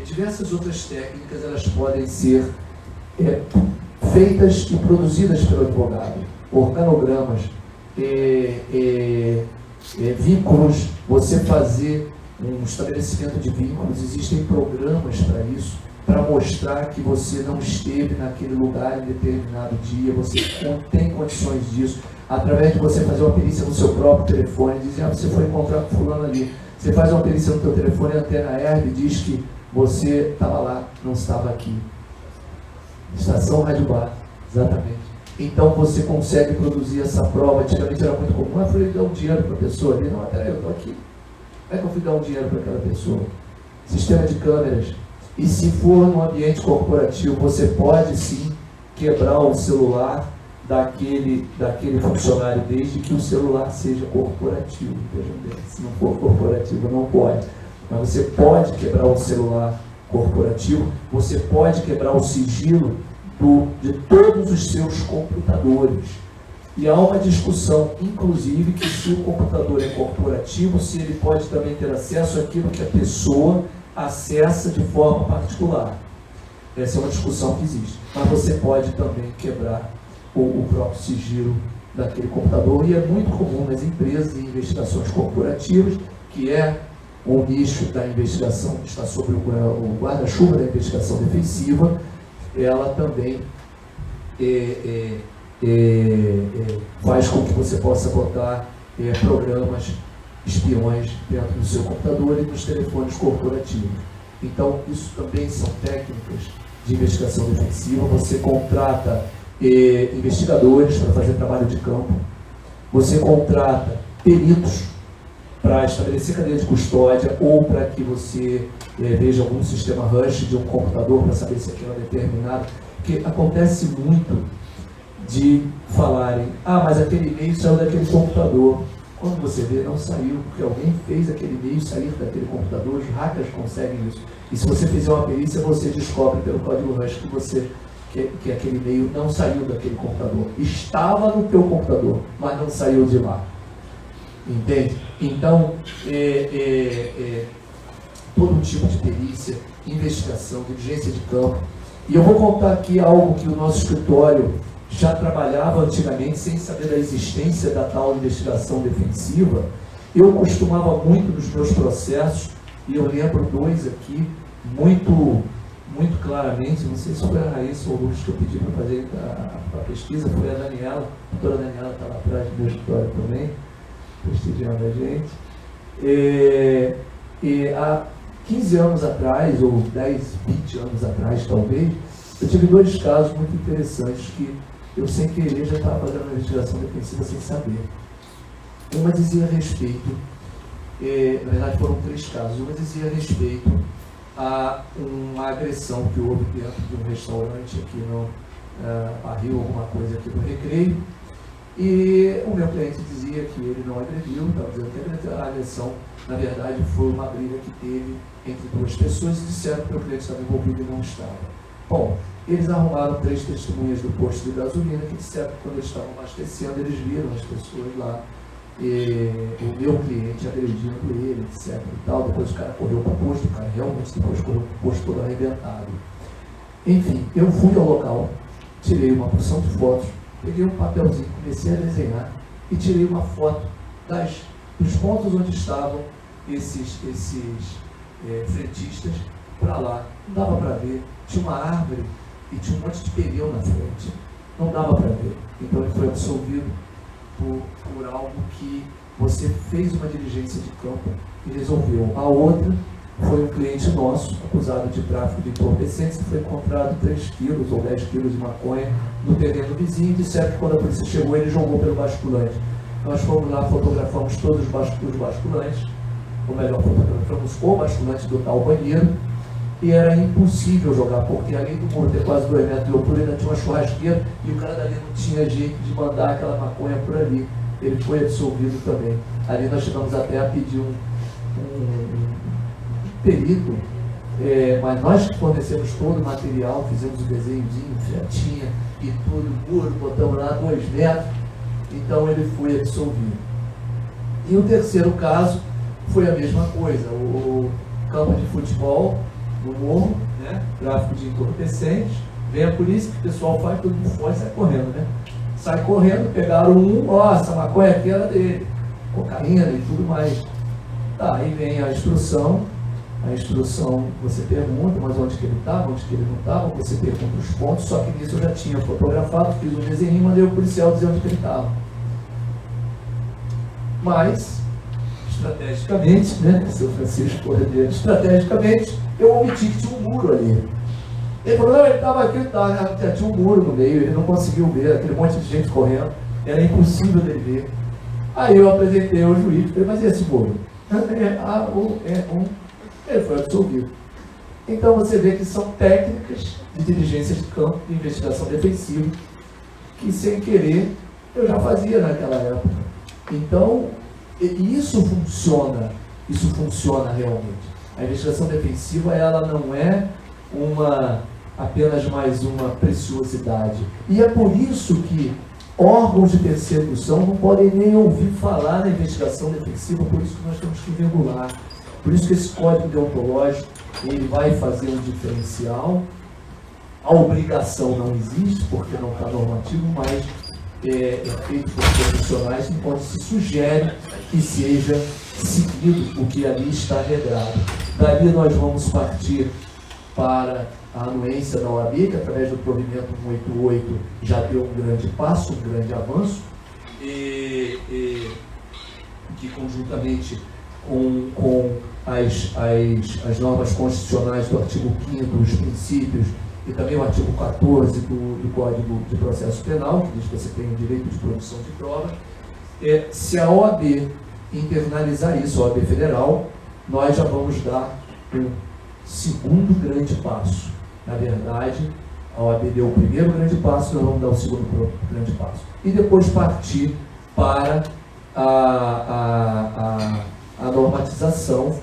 Diversas outras técnicas, elas podem ser feitas e produzidas pelo advogado. Organogramas, vínculos, você fazer um estabelecimento de vínculos, existem programas para isso, para mostrar que você não esteve naquele lugar em determinado dia, você tem condições disso, através de você fazer uma perícia no seu próprio telefone, dizer, você foi encontrar com fulano ali, você faz uma perícia no teu telefone, a antena herb diz que você estava lá, não estava aqui. Estação Rádio Bar, exatamente. Então você consegue produzir essa prova. Antigamente era muito comum, eu fui dar um dinheiro para a pessoa ali, não, peraí, eu estou aqui. Como é que eu fui dar um dinheiro para aquela pessoa? Sistema de câmeras. E se for num ambiente corporativo, você pode sim quebrar o celular daquele funcionário, desde que o celular seja corporativo. Vejam bem, se não for corporativo, não pode. Mas você pode quebrar o celular corporativo, você pode quebrar o sigilo de todos os seus computadores. E há uma discussão, inclusive, que se o computador é corporativo, se ele pode também ter acesso àquilo que a pessoa acessa de forma particular. Essa é uma discussão que existe. Mas você pode também quebrar o próprio sigilo daquele computador, e é muito comum nas empresas e investigações corporativas, que é um nicho da investigação que está sobre o guarda-chuva da investigação defensiva, ela também faz com que você possa botar programas espiões dentro do seu computador e nos telefones corporativos. Então, isso também são técnicas de investigação defensiva. Você contrata investigadores para fazer trabalho de campo, você contrata peritos para estabelecer cadeia de custódia ou para que você veja algum sistema rush de um computador para saber se aquilo é determinado. Porque acontece muito de falarem, mas aquele e-mail saiu daquele computador. Quando você vê, não saiu, porque alguém fez aquele e-mail sair daquele computador. Os hackers conseguem isso. E se você fizer uma perícia, você descobre pelo código rush que aquele e-mail não saiu daquele computador. Estava no teu computador, mas não saiu de lá. Entende? Então, todo tipo de perícia, investigação, diligência de campo. E eu vou contar aqui algo que o nosso escritório já trabalhava antigamente, sem saber da existência da tal investigação defensiva. Eu costumava muito nos meus processos, e eu lembro dois aqui, muito claramente, não sei se foi a Raíssa ou o Lúcio que eu pedi para fazer a pesquisa, foi a Daniela, a doutora Daniela está lá atrás do meu escritório também, prestigiando a gente. Há 15 anos atrás, ou 10, 20 anos atrás talvez, eu tive dois casos muito interessantes que eu, sem querer, já estava fazendo uma investigação defensiva sem saber. Uma dizia respeito, na verdade foram 3 casos, uma dizia respeito a uma agressão que houve dentro de um restaurante aqui no Barril, alguma coisa aqui no Recreio, e o meu cliente dizia que ele não agrediu, estava dizendo que a agressão, na verdade, foi uma briga que teve entre 2 pessoas, e disseram que o meu cliente estava envolvido e não estava. Bom, eles arrumaram 3 testemunhas do posto de gasolina que disseram que quando eles estavam abastecendo, eles viram as pessoas lá o meu cliente agredindo ele, etc. E tal. Depois o cara correu para o posto, o cara realmente depois correu para o posto todo arrebentado. Enfim, eu fui ao local, tirei uma porção de fotos, peguei um papelzinho, comecei a desenhar e tirei uma foto dos pontos onde estavam esses frentistas para lá. Não dava para ver, tinha uma árvore e tinha um monte de pneu na frente. Não dava para ver. Então ele foi absolvido por algo que você fez uma diligência de campo e resolveu. A outra foi um cliente nosso, acusado de tráfico de entorpecentes, que foi encontrado 3 quilos ou 10 quilos de maconha no terreno vizinho, e disseram que quando a polícia chegou, ele jogou pelo basculante. Nós fomos lá, fotografamos todos os basculantes, ou melhor, fotografamos o basculante do tal banheiro, e era impossível jogar, porque além do muro ter quase 2 metros de altura, ainda tinha uma churrasqueira, e o cara dali não tinha jeito de mandar aquela maconha por ali. Ele foi absolvido também. Ali nós chegamos até a pedir um perito, mas nós que fornecemos todo o material, fizemos o desenhozinho, fiatinha e tudo, muro, botamos lá 2 metros, então ele foi absolvido. E o terceiro caso foi a mesma coisa, o campo de futebol no morro, né? Tráfico de entorpecentes, vem a polícia, o pessoal faz, todo mundo foge, sai correndo, né? Sai correndo, pegaram essa maconha aqui era dele, cocaína e tudo mais. Tá, aí vem a instrução você pergunta, mas onde que ele estava, onde que ele não estava, você pergunta os pontos, só que nisso eu já tinha fotografado, fiz um desenho e mandei o policial dizer onde que ele estava. Mas, estrategicamente, né, seu Francisco Cordeiro, estrategicamente, eu omiti que tinha um muro ali. Ele falou, não, ele estava aqui, tinha um muro no meio, ele não conseguiu ver, aquele monte de gente correndo, era impossível dele ver. Aí eu apresentei ao juiz, falei, mas e esse muro? Ele foi absolvido. Então você vê que são técnicas de diligência de campo, de investigação defensiva, que sem querer eu já fazia naquela época. Então, isso funciona realmente. A investigação defensiva, ela não é apenas mais uma preciosidade. E é por isso que órgãos de persecução não podem nem ouvir falar na investigação defensiva, por isso que nós temos que regular. Por isso que esse código deontológico, ele vai fazer um diferencial. A obrigação não existe, porque não está normativo, mas é feito por profissionais, enquanto se sugere que seja seguido o que ali está regrado. Dali nós vamos partir para a anuência da OAB, que através do provimento 188 já deu um grande passo, um grande avanço, e que conjuntamente com as normas constitucionais do artigo 5º, os princípios, e também o artigo 14 do Código de Processo Penal, que diz que você tem o direito de produção de provas. Se a OAB internalizar isso, a OAB Federal, nós já vamos dar um segundo grande passo. Na verdade, a OAB deu o primeiro grande passo, nós vamos dar o segundo grande passo. E depois partir para a normatização,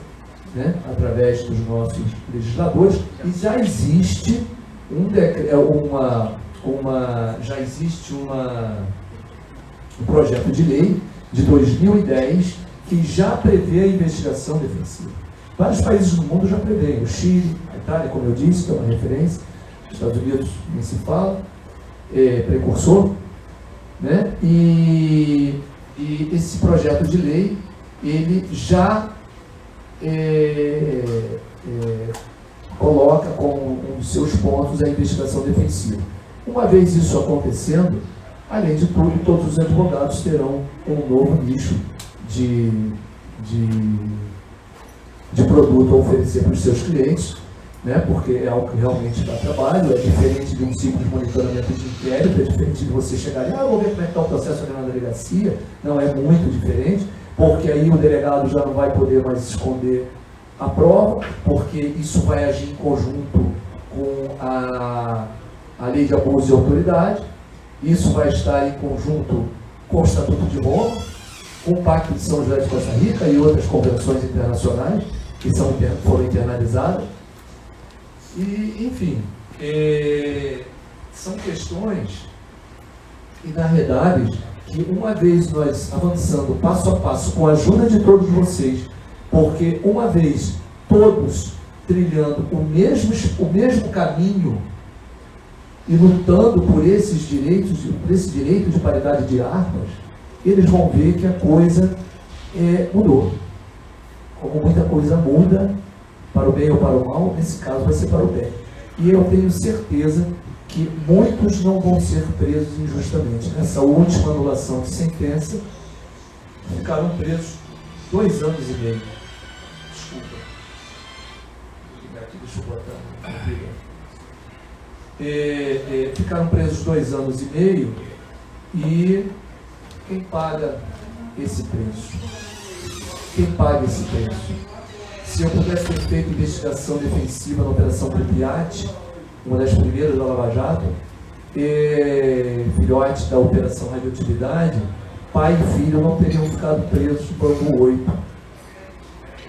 né, através dos nossos legisladores, e já existe um projeto de lei de 2010 que já prevê a investigação defensiva. Vários países do mundo já prevêem, o Chile, a Itália, como eu disse, que é uma referência, os Estados Unidos nem se fala, precursor, né? E esse projeto de lei, ele já coloca como um dos seus pontos a investigação defensiva. Uma vez isso acontecendo, além de tudo, todos os advogados terão um novo nicho de produto a oferecer para os seus clientes, né? Porque é algo que realmente dá trabalho, é diferente de um simples monitoramento de inquérito, é diferente de você chegar e vou ver como é que está o processo ali na delegacia, não é muito diferente, porque aí o delegado já não vai poder mais esconder a prova, porque isso vai agir em conjunto com a lei de abuso de autoridade, isso vai estar em conjunto com o Estatuto de Roma, com o Pacto de São José de Costa Rica e outras convenções internacionais que foram internalizadas. E, enfim, são questões que, na realidade, que uma vez nós avançando passo a passo, com a ajuda de todos vocês, porque uma vez todos trilhando o mesmo caminho e lutando por esse direito de paridade de armas, eles vão ver que a coisa mudou. Como muita coisa muda, para o bem ou para o mal, nesse caso vai ser para o bem. E eu tenho certeza que muitos não vão ser presos injustamente. Nessa última anulação de sentença, ficaram presos 2 anos e meio. Desculpa. Aqui, deixa eu botar. Ficaram presos 2 anos e meio e quem paga esse preço? Quem paga esse preço? Se eu pudesse ter feito investigação defensiva na Operação Pripyat, uma das primeiras da Lava Jato, filhote da Operação Radioatividade, pai e filho não teriam ficado presos no banco 8,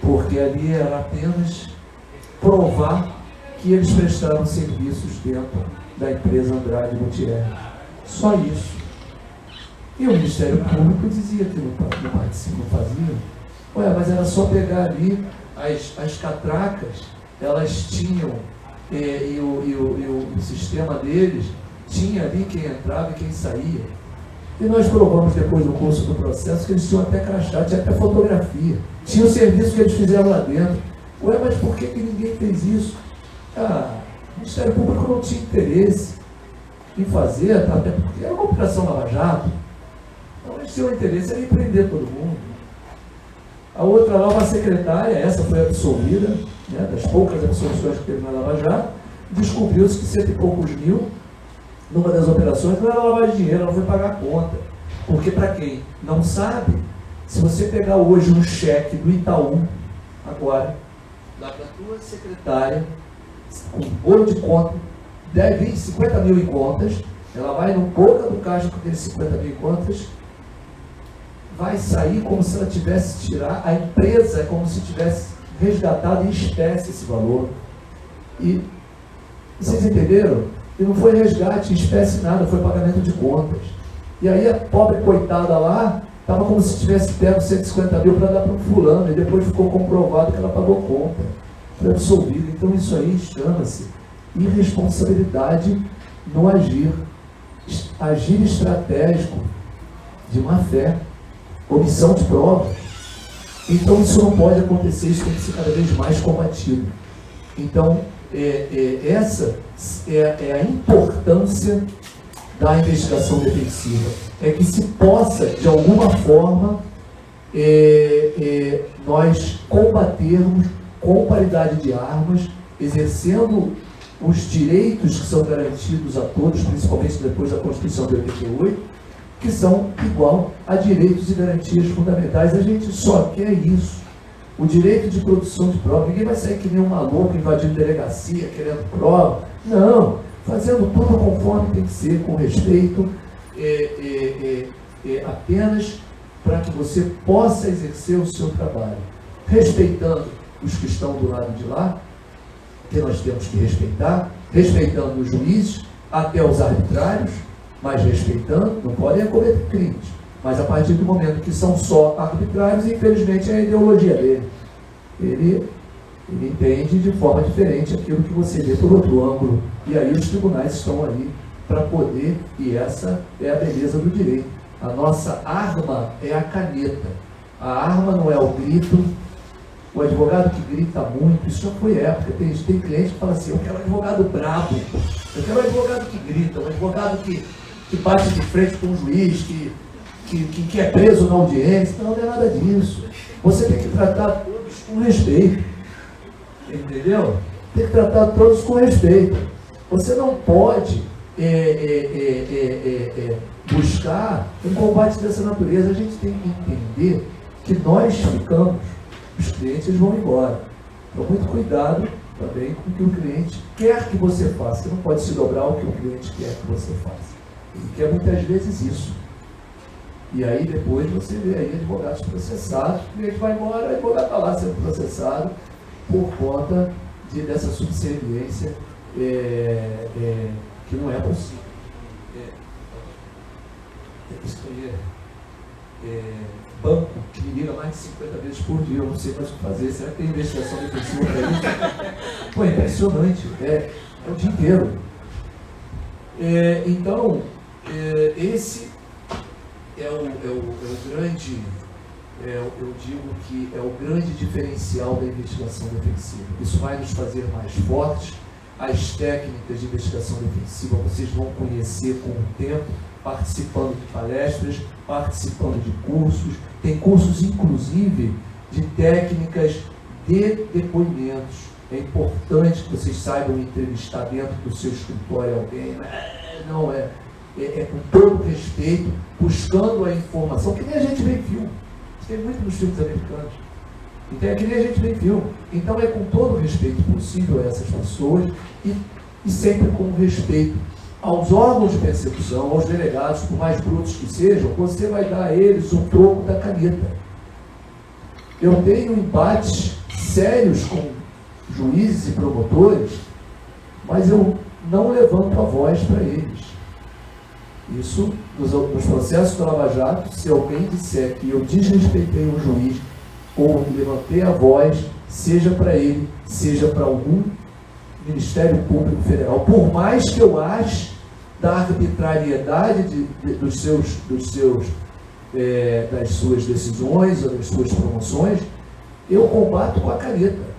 porque ali era apenas provar que eles prestaram serviços dentro da empresa Andrade Gutierrez. Só isso. E o Ministério Público dizia que não fazia. Ué, mas era só pegar ali as catracas, elas tinham, e o sistema deles tinha ali quem entrava e quem saía. E nós provamos depois no curso do processo que eles tinham até crachá, tinha até fotografia, tinha o serviço que eles fizeram lá dentro. Ué, mas por que ninguém fez isso? O Ministério Público não tinha interesse em fazer, até porque era uma operação Lava Jato. Então eles tinham interesse em prender todo mundo. A outra lá, uma secretária, essa foi absolvida, né, das poucas absolvições que teve na Lava Jato, descobriu-se que 100 e poucos mil, numa das operações, não era lavagem de dinheiro, ela foi pagar a conta. Porque, para quem não sabe, se você pegar hoje um cheque do Itaú, agora, lá para a tua secretária, com bolo de conta, 10, 20, 50 mil em contas, ela vai no boca do caixa com aqueles 50 mil em contas, vai sair como se ela tivesse tirado, a empresa é como se tivesse resgatado em espécie esse valor. E vocês entenderam? E não foi resgate em espécie nada, foi pagamento de contas. E aí a pobre coitada lá, estava como se tivesse pego 150 mil para dar para um fulano, e depois ficou comprovado que ela pagou conta. Foi absolvida. Então isso aí chama-se irresponsabilidade no agir. Agir estratégico, de má fé. Omissão de provas. Então isso não pode acontecer, isso tem que ser cada vez mais combatido. Então, essa é a importância da investigação defensiva. É que se possa, de alguma forma, nós combatermos com paridade de armas, exercendo os direitos que são garantidos a todos, principalmente depois da Constituição de 88, que são igual a direitos e garantias fundamentais. A gente só quer isso. O direito de produção de prova. Ninguém vai sair que nem um maluco invadindo delegacia, querendo prova. Não. Fazendo tudo conforme tem que ser, com respeito, apenas para que você possa exercer o seu trabalho. Respeitando os que estão do lado de lá, que nós temos que respeitar, respeitando os juízes, até os arbitrários, mas respeitando, não podem cometer crimes. Mas a partir do momento que são só arbitrários, infelizmente é a ideologia dele. Ele entende de forma diferente aquilo que você vê por outro ângulo. E aí os tribunais estão ali para poder, e essa é a beleza do direito. A nossa arma é a caneta. A arma não é o grito. O advogado que grita muito, isso já foi época. Tem cliente que fala assim, eu quero um advogado brabo, eu quero um advogado que grita, um advogado que bate de frente com um juiz, que é preso na audiência. Não é nada disso. Você tem que tratar todos com respeito. Entendeu? Tem que tratar todos com respeito. Você não pode buscar um combate dessa natureza. A gente tem que entender que nós ficamos, os clientes vão embora. Então, muito cuidado também com o que o cliente quer que você faça. Você não pode se dobrar ao que o cliente quer que você faça. Ele quer muitas vezes isso. E aí depois você vê aí advogados processados, o cliente vai embora, o advogado está lá sendo processado por conta dessa subserviência que não é possível. banco que me liga mais de 50 vezes por dia, eu não sei mais o que fazer. Será que tem investigação defensiva para isso? Pô, é impressionante, é o dia inteiro. Então, esse é o grande, eu digo que é o grande diferencial da investigação defensiva. Isso vai nos fazer mais fortes. As técnicas de investigação defensiva vocês vão conhecer com o tempo, participando de palestras, participando de cursos. Tem cursos, inclusive, de técnicas de depoimentos. É importante que vocês saibam entrevistar dentro do seu escritório alguém. Não é com todo respeito, buscando a informação, que nem a gente vê em filme. Tem muito nos filmes americanos. Então é que nem a gente vê em filme. Então é com todo o respeito possível a essas pessoas e sempre com respeito aos órgãos de persecução, aos delegados, por mais brutos que sejam, você vai dar a eles o troco da caneta. Eu tenho embates sérios com juízes e promotores, mas eu não levanto a voz para eles. Isso, nos processos do Lava Jato, se alguém disser que eu desrespeitei um juiz ou levantei a voz, seja para ele, seja para algum Ministério Público Federal, por mais que eu ache da arbitrariedade das suas decisões ou das suas promoções, eu combato com a caneta.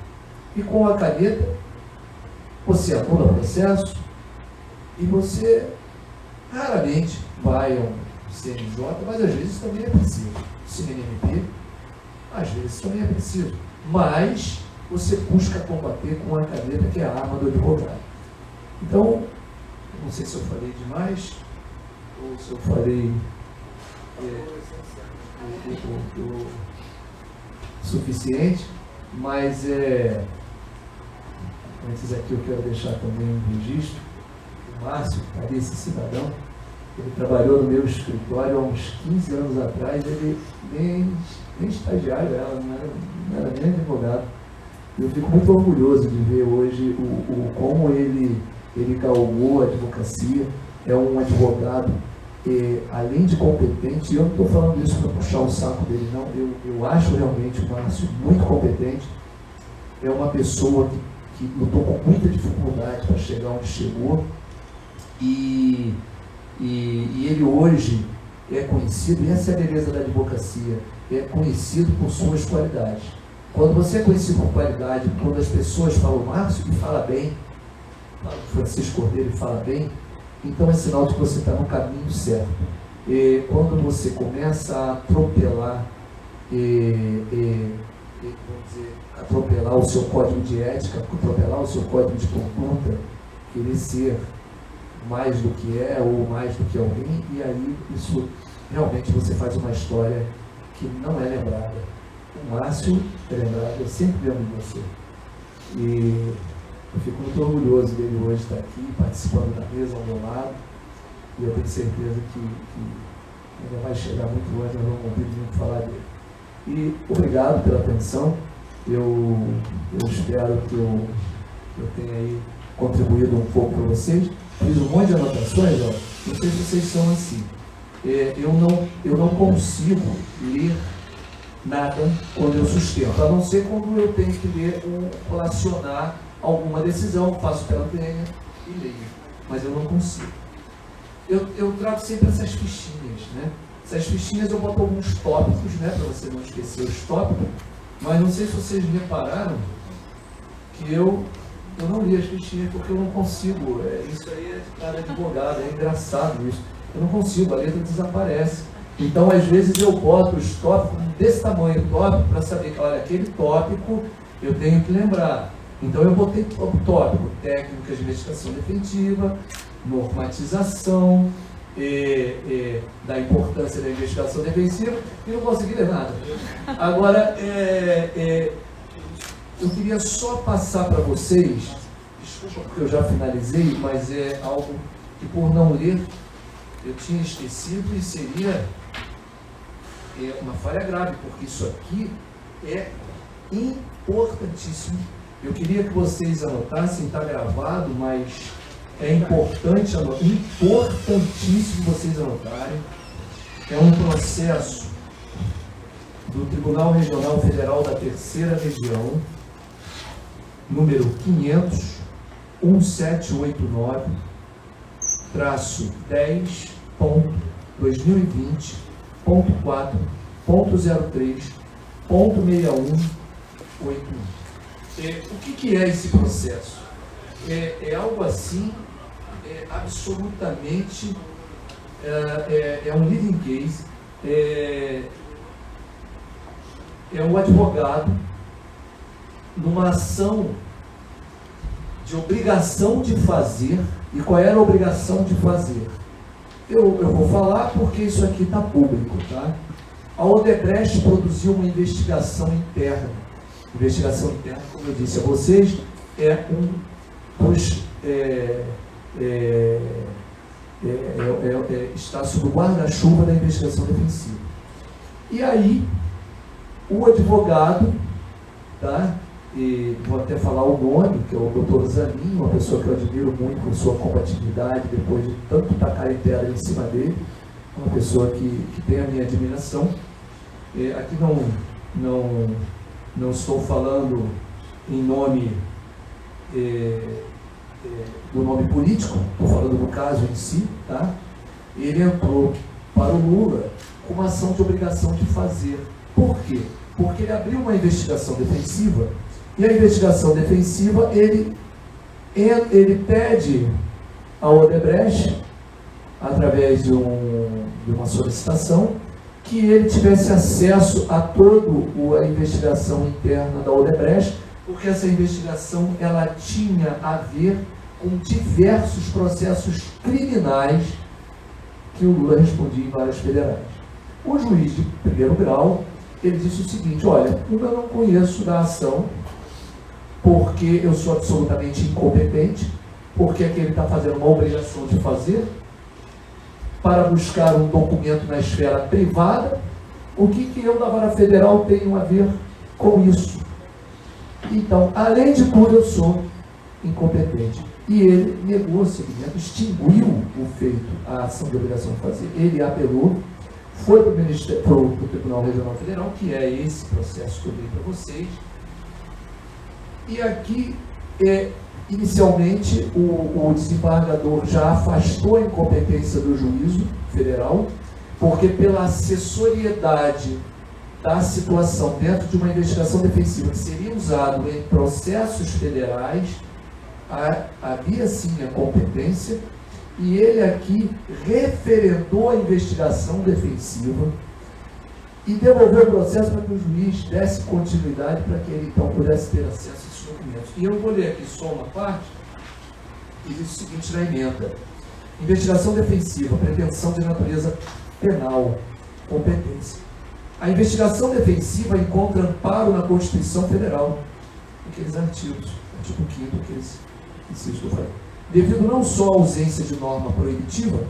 E com a caneta, você anula o processo e você raramente vai a um CNJ, mas às vezes também é preciso. CNMP, às vezes também é preciso. Mas você busca combater com a caneta, que é a arma do advogado. Então, não sei se eu falei demais, ou se eu falei o suficiente, mas antes aqui eu quero deixar também um registro. O Márcio, esse cidadão, ele trabalhou no meu escritório há uns 15 anos atrás, ele nem estagiário era, não era nem advogado. Eu fico muito orgulhoso de ver hoje como ele galgou a advocacia. É um advogado, além de competente, e eu não estou falando isso para puxar o saco dele, não. Eu acho realmente o Márcio muito competente. É uma pessoa que lutou com muita dificuldade para chegar onde chegou. E ele hoje é conhecido, e essa é a beleza da advocacia, é conhecido por suas qualidades. Quando você é conhecido por qualidade, quando as pessoas falam Márcio e fala bem, Francisco Cordeiro fala bem, então é sinal de que você está no caminho certo. E quando você começa a atropelar, atropelar o seu código de ética, atropelar o seu código de conduta, querer ser mais do que é ou mais do que alguém, e aí isso realmente você faz uma história que não é lembrada. O Márcio é lembrado, eu sempre lembro de você. E eu fico muito orgulhoso dele hoje estar aqui, participando da mesa ao meu lado, e eu tenho certeza que ainda vai chegar muito longe, nós vamos ouvir muito falar dele. E obrigado pela atenção, eu espero que eu tenha aí contribuído um pouco para vocês. Fiz um monte de anotações, ó. Não sei se vocês são assim. Eu não consigo ler nada quando eu sustento, a não ser quando eu tenho que ler ou relacionar alguma decisão, faço pela TN e leio. Mas eu não consigo. Eu trago sempre essas fichinhas, né? Essas fichinhas eu boto alguns tópicos, né? Para você não esquecer os tópicos. Mas não sei se vocês repararam que eu não li as fichinhas porque eu não consigo. Isso aí é de cara de advogado, é engraçado isso. Eu não consigo, a letra desaparece. Então, às vezes, eu boto os tópicos desse tamanho, tópico, para saber que, olha, aquele tópico eu tenho que lembrar. Então, eu botei o tópico, técnicas de investigação defensiva, normatização, da importância da investigação defensiva, e não consegui ler nada. Agora, eu queria só passar para vocês, desculpa porque eu já finalizei, mas é algo que por não ler, eu tinha esquecido e seria uma falha grave, porque isso aqui é importantíssimo. Eu queria que vocês anotassem, está gravado, mas é importante, importantíssimo vocês anotarem. é um processo do Tribunal Regional Federal da Terceira Região, número 500-1789-2020.4.03.6181. O que é esse processo? É algo assim, absolutamente, um leading case, um advogado numa ação de obrigação de fazer. E qual era a obrigação de fazer? Eu vou falar porque isso aqui está público, tá? A Odebrecht produziu uma investigação interna. Investigação interna, como eu disse a vocês, está sob o guarda-chuva da investigação defensiva. E aí, o advogado, tá? E vou até falar o nome, que é o Dr. Zanin, uma pessoa que eu admiro muito por sua compatibilidade, depois de tanto tacar em pedra em cima dele, uma pessoa que tem a minha admiração. Aqui não estou falando em nome do nome político, estou falando do caso em si, tá? Ele entrou para o Lula com uma ação de obrigação de fazer. Por quê? Porque ele abriu uma investigação defensiva, e a investigação defensiva, ele pede ao Odebrecht, através de uma solicitação, que ele tivesse acesso a toda a investigação interna da Odebrecht, porque essa investigação ela tinha a ver com diversos processos criminais que o Lula respondia em várias federais. O juiz de primeiro grau, ele disse o seguinte: olha, eu não conheço da ação, porque eu sou absolutamente incompetente, porque aqui ele está fazendo uma obrigação de fazer, para buscar um documento na esfera privada. O que eu da Vara Federal tenho a ver com isso? Então, além de tudo, eu sou incompetente. E ele negou o seguimento, extinguiu o feito, a ação de obrigação de fazer. Ele apelou, foi para o Tribunal Regional Federal, que é esse processo que eu dei para vocês. E aqui, inicialmente, o desembargador já afastou a incompetência do juízo federal, porque pela assessoriedade da situação dentro de uma investigação defensiva que seria usado em processos federais, havia sim a competência, e ele aqui referendou a investigação defensiva e devolveu o processo para que o juiz desse continuidade para que ele então pudesse ter acesso a esses documentos. E eu vou ler aqui só uma parte que diz o seguinte na emenda: investigação defensiva, pretensão de natureza penal, competência. A investigação defensiva encontra amparo na Constituição Federal, aqueles artigos, artigo 5º, aqueles incisos que eu falei, devido não só à ausência de norma proibitiva,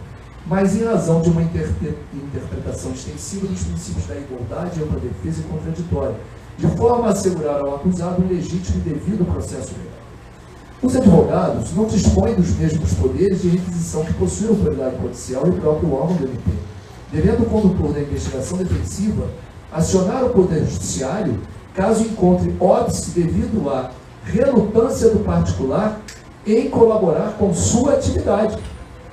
mas em razão de uma interpretação extensiva dos princípios da igualdade, ampla defesa e contraditória, de forma a assegurar ao acusado um legítimo e devido processo legal. Os advogados não dispõem dos mesmos poderes de requisição que possui a autoridade policial e o próprio órgão do MP, devendo o condutor da investigação defensiva acionar o Poder Judiciário caso encontre óbice devido à relutância do particular em colaborar com sua atividade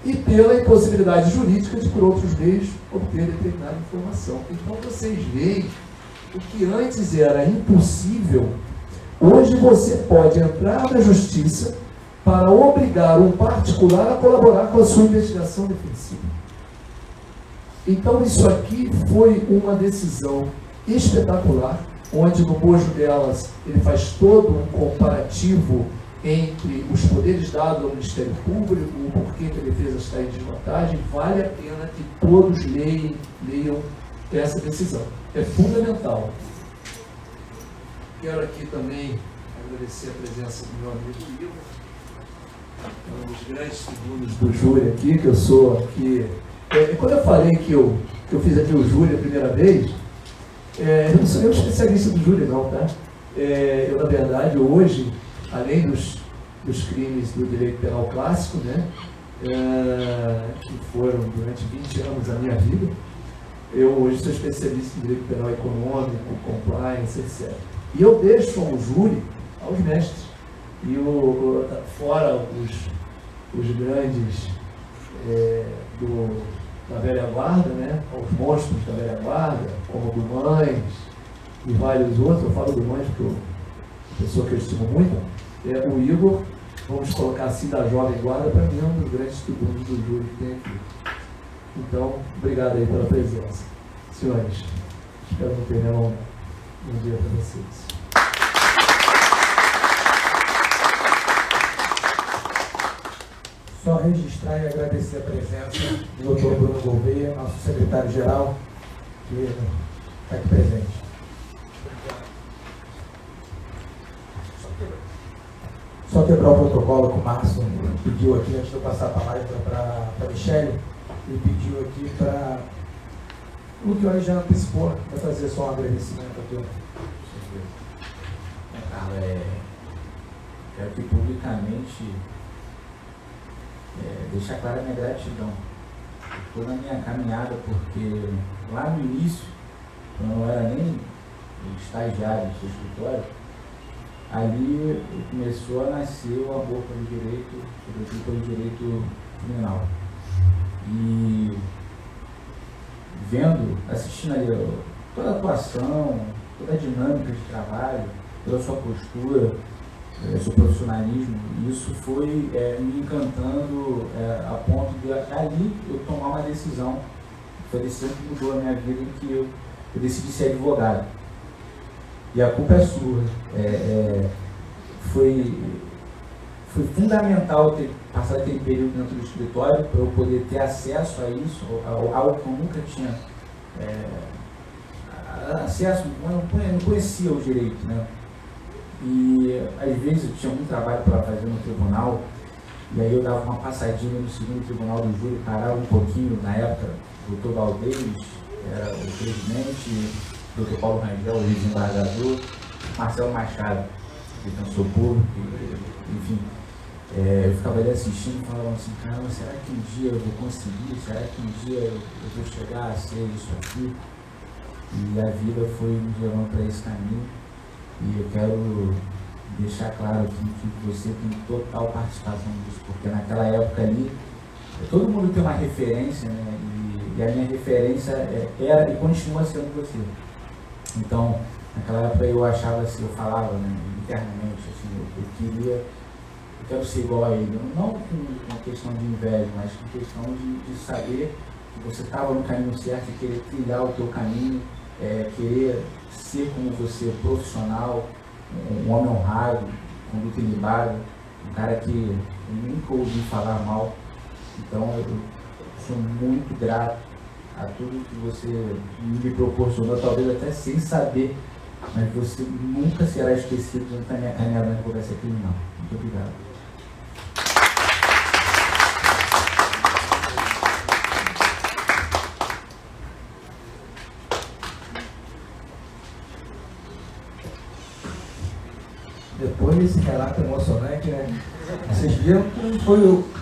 e pela impossibilidade jurídica de, por outros meios, obter determinada informação. Então, vocês veem o que antes era impossível, hoje você pode entrar na justiça para obrigar um particular a colaborar com a sua investigação defensiva. Então, isso aqui foi uma decisão espetacular, onde no bojo delas ele faz todo um comparativo entre os poderes dados ao Ministério Público, o porquê que a defesa está em desvantagem. Vale a pena que todos leiam essa decisão. É fundamental. Quero aqui também agradecer a presença do meu amigo Igor, um dos grandes segundos do júri aqui, que eu sou aqui. Quando eu falei que eu fiz aqui o júri a primeira vez, eu não sou nenhum especialista do júri não, tá? Eu, na verdade, hoje, além dos crimes do direito penal clássico, né, que foram durante 20 anos da minha vida, Eu hoje sou especialista em direito penal econômico, compliance, etc. E eu deixo o júri aos mestres. E fora os grandes da velha guarda, né? Os monstros da velha guarda, como o Dumães e vários outros. Eu falo Dumães porque é uma pessoa que eu estimo muito. O Igor, vamos colocar assim da jovem guarda, para mim é um dos grandes tribunos do júri que tem aqui. Então, obrigado aí pela presença. Senhores, espero não ter nenhum dia para vocês. Só registrar e agradecer a presença do Dr. Bruno Gouveia, nosso secretário-geral, que está aqui presente. Só quebrar o protocolo que o Márcio pediu aqui, antes de eu passar a palavra para a Michele, ele pediu aqui para o que o já antecipou, vai fazer só um agradecimento aqui. Carla, quero que publicamente deixar clara a minha gratidão por toda a minha caminhada, porque lá no início, quando eu não era nem estagiário do seu escritório, ali começou a nascer o amor pelo direito, sobretudo pelo direito criminal. E assistindo ali toda a atuação, toda a dinâmica de trabalho, toda a sua postura, seu profissionalismo, isso foi me encantando a ponto de ali eu tomar uma decisão. Foi a decisão que mudou a minha vida, em que eu decidi ser advogado. E a culpa é sua. Foi fundamental ter passado aquele período dentro do escritório para eu poder ter acesso a isso, algo que eu nunca tinha acesso, eu não conhecia o direito, né? E às vezes eu tinha muito trabalho para fazer no tribunal, e aí eu dava uma passadinha no segundo tribunal do júri, parava um pouquinho. Na época, o Dr. Valdez era o presidente, o Dr. Paulo Rangel, o desembargador, Marcelo Machado, defensor público, enfim. Eu ficava ali assistindo e falava assim, cara, será que um dia eu vou conseguir? Será que um dia eu vou chegar a ser isso aqui? E a vida foi me levando para esse caminho. E eu quero deixar claro aqui que você tem total participação nisso, porque naquela época ali, todo mundo tem uma referência, né? E a minha referência era e continua sendo você. Então, naquela época eu achava assim, eu falava, né, internamente, assim, eu quero ser igual a ele, não com uma questão de inveja, mas com questão de saber que você estava no caminho certo e querer trilhar o teu caminho, querer ser como você, profissional, um homem honrado, conduta ilibada, um cara que eu nunca ouvi falar mal. Então eu sou muito grato a tudo que você me proporcionou, talvez até sem saber, mas você nunca será esquecido dentro da minha caminhada na advocacia criminal. Muito obrigado. Depois desse relato emocionante, né? Vocês viram que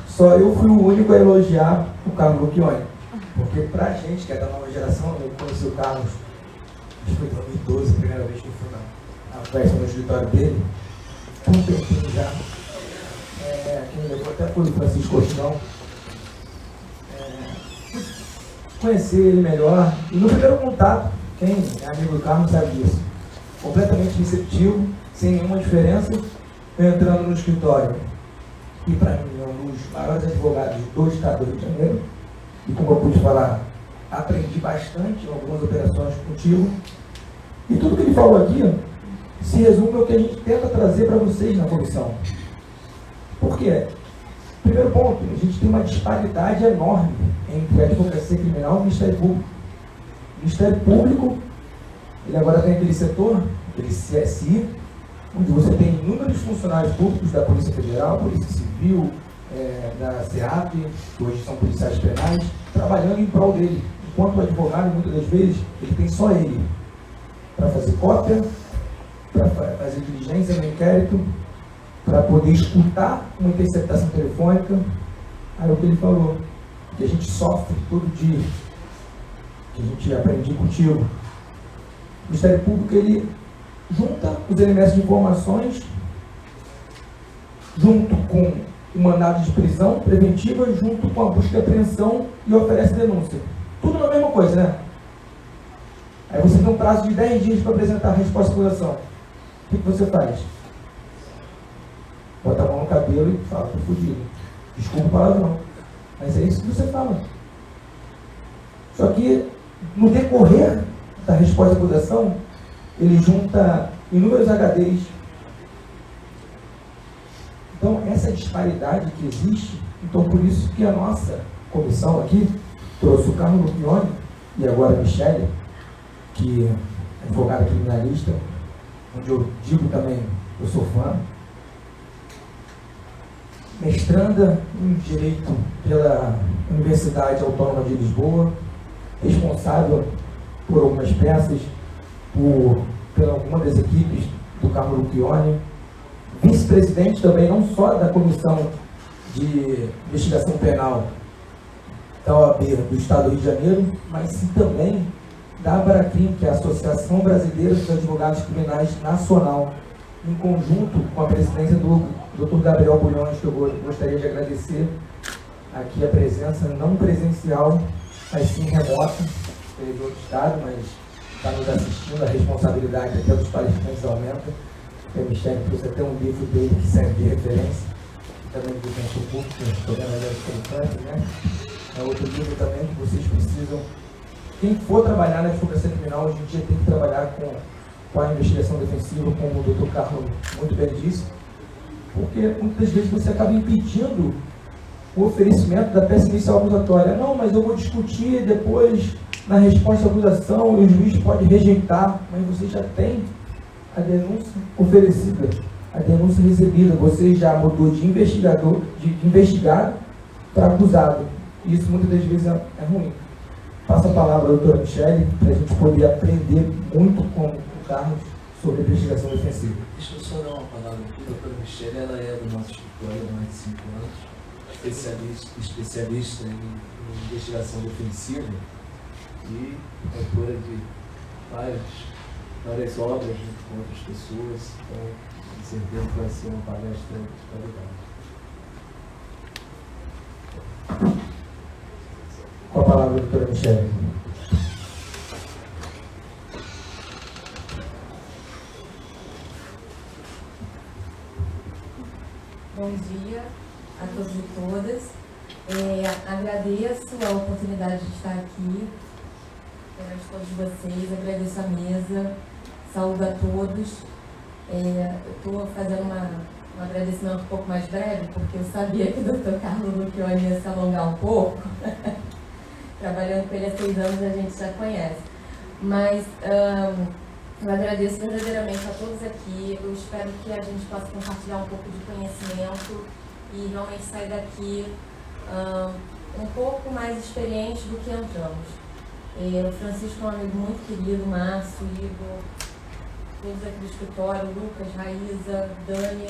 só eu fui o único a elogiar o Carlos Lucchioni. Porque pra gente, que é da nova geração, eu conheci o Carlos, acho que foi em 2012, a primeira vez que eu fui na festa no escritório dele, um tempinho já. Quem me levou até foi o Francisco Ostão. Conhecer ele melhor. E no primeiro contato, quem é amigo do Carlos sabe disso. Completamente receptivo, sem nenhuma diferença, eu entrando no escritório, e para mim é um dos maiores advogados do estado do Rio de Janeiro, e como eu pude falar, aprendi bastante em algumas operações contigo, e tudo que ele falou aqui se resume ao que a gente tenta trazer para vocês na comissão. Por quê? Primeiro ponto, a gente tem uma disparidade enorme entre a advocacia criminal e o Ministério Público. O Ministério Público, ele agora tem aquele setor, aquele CSI, onde você tem inúmeros funcionários públicos da Polícia Federal, Polícia Civil, da SEAP, que hoje são policiais penais, trabalhando em prol dele. Enquanto o advogado, muitas das vezes, ele tem só ele para fazer cópia, para fazer diligência no inquérito, para poder escutar uma interceptação telefônica. Aí é o que ele falou, que a gente sofre todo dia que a gente aprende contigo. O Ministério Público, ele junta os elementos de informações junto com o mandado de prisão preventiva, junto com a busca e apreensão e oferece denúncia. Tudo na mesma coisa, né? Aí você tem um prazo de 10 dias para apresentar a resposta à acusação. O que você faz? Bota a mão no cabelo e fala, tô fudido. Desculpa o palavrão. Mas é isso que você fala. Só que, no decorrer da resposta à acusação, ele junta inúmeros HDs. Então, essa disparidade que existe, então por isso que a nossa comissão aqui trouxe o Carlos Lupione e agora a Michele, que é advogada criminalista, onde eu digo também, eu sou fã, mestranda em Direito pela Universidade Autônoma de Lisboa, responsável por algumas peças, pela alguma das equipes do Carlos Lupione, vice-presidente também, não só da Comissão de Investigação Penal da OAB do Estado do Rio de Janeiro, mas sim também da ABRACRIM, que é a Associação Brasileira dos Advogados Criminais Nacional, em conjunto com a presidência do Dr. Gabriel Bulhões, que eu gostaria de agradecer aqui a presença, não presencial, mas sim remota, ele é de outro estado, mas está nos assistindo, a responsabilidade até dos palestrantes aumenta. O Michele trouxe até um livro dele que serve de referência, também do Centro Público, estou vendo ali as constantes, né? É outro livro também que vocês precisam. Quem for trabalhar na advocacia criminal, hoje em dia tem que trabalhar com a investigação defensiva, como o Dr. Carlos muito bem disse, porque muitas vezes você acaba impedindo o oferecimento da peça inicial acusatória. Não, mas eu vou discutir depois na resposta à acusação e o juiz pode rejeitar, mas você já tem a denúncia oferecida, a denúncia recebida, você já mudou de investigador, de investigado para acusado. E isso muitas das vezes é ruim. Passo a palavra à doutora Michele, para a gente poder aprender muito com o Carlos sobre a investigação defensiva. Deixa eu só dar uma palavra aqui. A doutora Michele, ela é do nosso escritório há mais de 5 anos, especialista em investigação defensiva e autora de várias obras junto com outras pessoas. Então, com certeza vai ser uma palestra de qualidade. Com a palavra, doutora Michele. Bom dia a todos e todas. Agradeço a oportunidade de estar aqui perante todos vocês, agradeço a mesa, saúdo a todos. Estou fazendo um agradecimento um pouco mais breve, porque eu sabia que o Dr. Carlos Lupione ia se alongar um pouco. Trabalhando com ele há 6 anos, a gente já conhece. Mas eu agradeço verdadeiramente a todos aqui. Eu espero que a gente possa compartilhar um pouco de conhecimento e realmente sair daqui um pouco mais experiente do que entramos. O Francisco é um amigo muito querido, Márcio, Igor, todos aqui do escritório, Lucas, Raíza, Dani.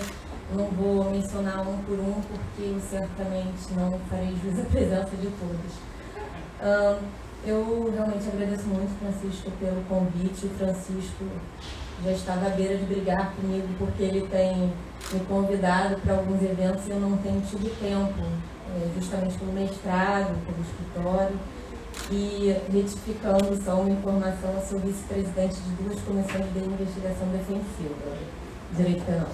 Eu não vou mencionar um por um, porque eu certamente não farei jus à presença de todos. Eu realmente agradeço muito, Francisco, pelo convite. O Francisco já estava à beira de brigar comigo, porque ele tem me convidado para alguns eventos e eu não tenho tido tempo, justamente pelo mestrado, pelo escritório. E retificando só uma informação, eu sou vice-presidente de 2 comissões de investigação defensiva, direito penal.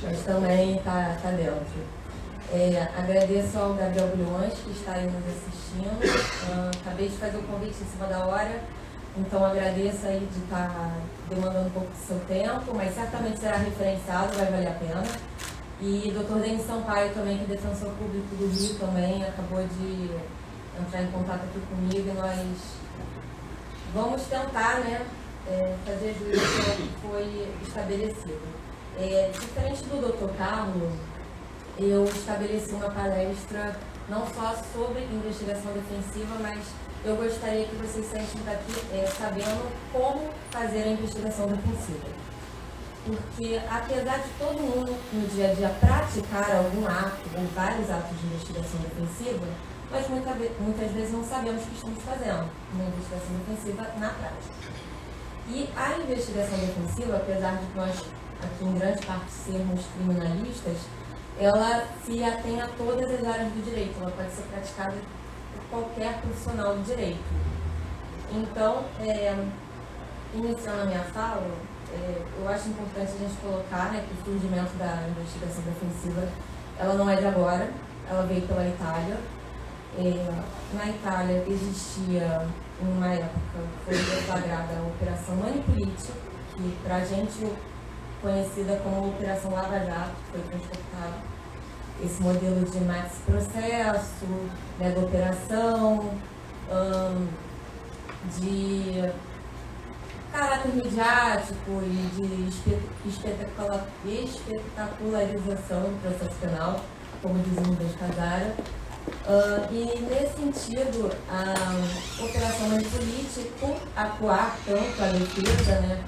Mas também está dentro. Agradeço ao Gabriel Bulhões, que está aí nos assistindo. Acabei de fazer o convite em cima da hora, então agradeço aí de estar demandando um pouco do seu tempo, mas certamente será referenciado, vai valer a pena. E Dr. Denis Sampaio também, que é defensor público do Rio também, acabou de entrar em contato aqui comigo e nós vamos tentar, né, fazer jus ao que foi estabelecido. Diferente do Dr. Carlos, eu estabeleci uma palestra não só sobre investigação defensiva, mas eu gostaria que vocês saíssem daqui sabendo como fazer a investigação defensiva. Porque, apesar de todo mundo no dia a dia praticar algum ato ou vários atos de investigação defensiva, mas muitas vezes não sabemos o que estamos fazendo uma investigação defensiva na prática. E a investigação defensiva, apesar de nós, aqui em grande parte, sermos criminalistas, ela se atém a todas as áreas do direito, ela pode ser praticada por qualquer profissional do direito. Então, iniciando a minha fala, eu acho importante a gente colocar, né, que o surgimento da investigação defensiva, ela não é de agora, ela veio pela Itália. Na Itália existia, em uma época, foi deflagrada a Operação Manipulite, que para a gente conhecida como Operação Lava Jato, que foi transportado esse modelo de maxi-processo, mega operação, de caráter midiático e de espetacularização do processo penal, como dizia o Luiz Casara. E nesse sentido, a Operação Manipulite, por atuar tanto a defesa, né,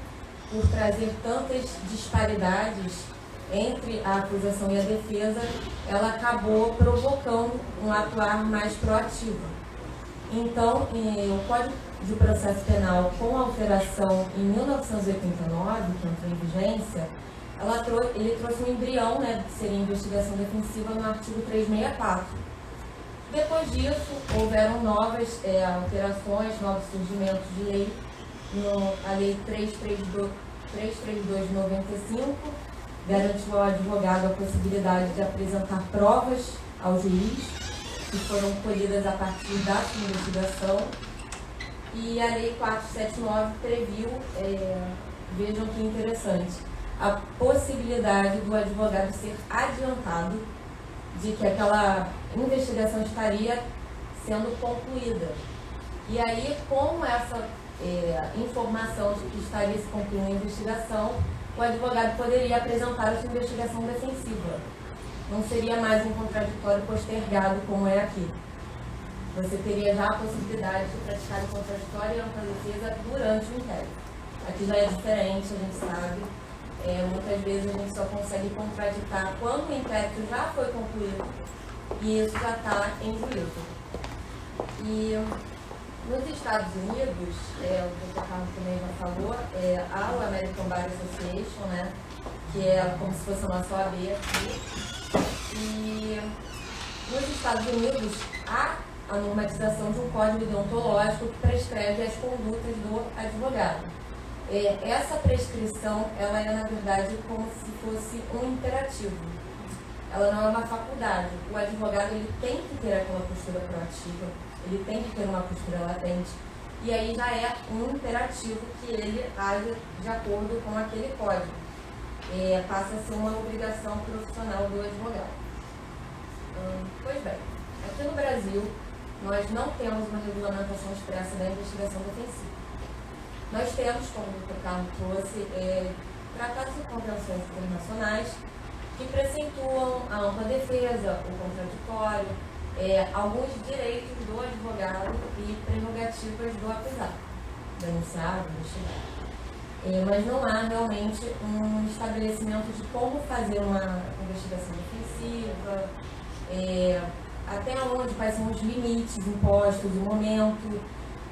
por trazer tantas disparidades entre a acusação e a defesa, ela acabou provocando um atuar mais proativo. Então, o Código de Processo Penal, com a alteração em 1989, que entrou em vigência, ele trouxe um embrião, né, que seria investigação defensiva no artigo 364. Depois disso, houveram novas alterações, novos surgimentos de lei, a Lei 332 de 95, garantiu ao advogado a possibilidade de apresentar provas ao juiz, que foram colhidas a partir da sua investigação. E a Lei 479 previu, vejam que interessante, a possibilidade do advogado ser adiantado de que aquela investigação estaria sendo concluída. E aí, com essa informação de que estaria se concluindo a investigação, o advogado poderia apresentar a sua investigação defensiva. Não seria mais um contraditório postergado como é aqui. Você teria já a possibilidade de praticar o contraditório e a ampla defesa durante o inquérito. Aqui já é diferente, a gente sabe. Muitas vezes a gente só consegue contraditar quando o inquérito já foi concluído e isso já está em juízo. E nos Estados Unidos, o Dr. Carlos também já falou, há o American Bar Association, né, que é como se fosse a nossa OAB aqui. E nos Estados Unidos há a normatização de um código deontológico que prescreve as condutas do advogado. Essa prescrição, ela é, na verdade, como se fosse um imperativo. Ela não é uma faculdade. O advogado, ele tem que ter aquela postura proativa, ele tem que ter uma postura latente, e aí já é um imperativo que ele age de acordo com aquele código. Passa a ser uma obrigação profissional do advogado. Pois bem, aqui no Brasil, nós não temos uma regulamentação expressa da investigação defensiva. Nós temos, como o Dr. Carlos trouxe, tratados de convenções internacionais que preceituam a ampla defesa, o contraditório, alguns direitos do advogado e prerrogativas do acusado, denunciado, investigado. Mas não há realmente um estabelecimento de como fazer uma investigação defensiva, até onde, quais são os limites impostos, o momento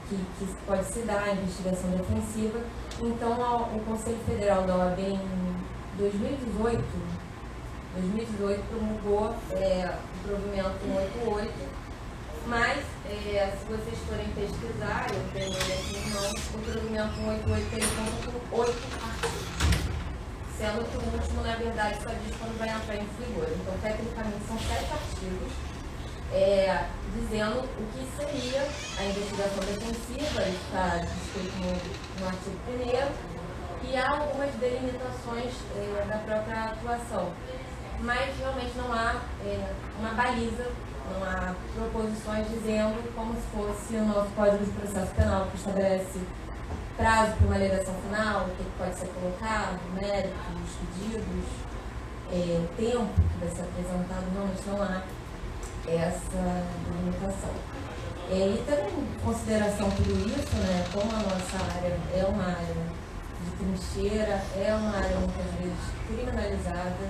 que pode se dar a investigação defensiva. Então, o Conselho Federal da OAB, em 2018 promulgou o provimento 188, mas, se vocês forem pesquisar, eu tenho aqui em mãos, o provimento 188 ele conta com 8 artigos, sendo que o último, na verdade, só diz quando vai entrar em vigor. Então, tecnicamente, são 7 artigos, dizendo o que seria a investigação defensiva, está descrito no artigo 1º, e há algumas delimitações da própria atuação. Mas realmente não há uma baliza, não há proposições dizendo como se fosse o nosso Código de Processo Penal, que estabelece prazo para uma alegação final, o que pode ser colocado, méritos, pedidos, tempo que vai ser apresentado. Realmente não há essa delimitação. E tendo em consideração tudo isso, né, como a nossa área é uma área de trincheira, é uma área muitas vezes criminalizada,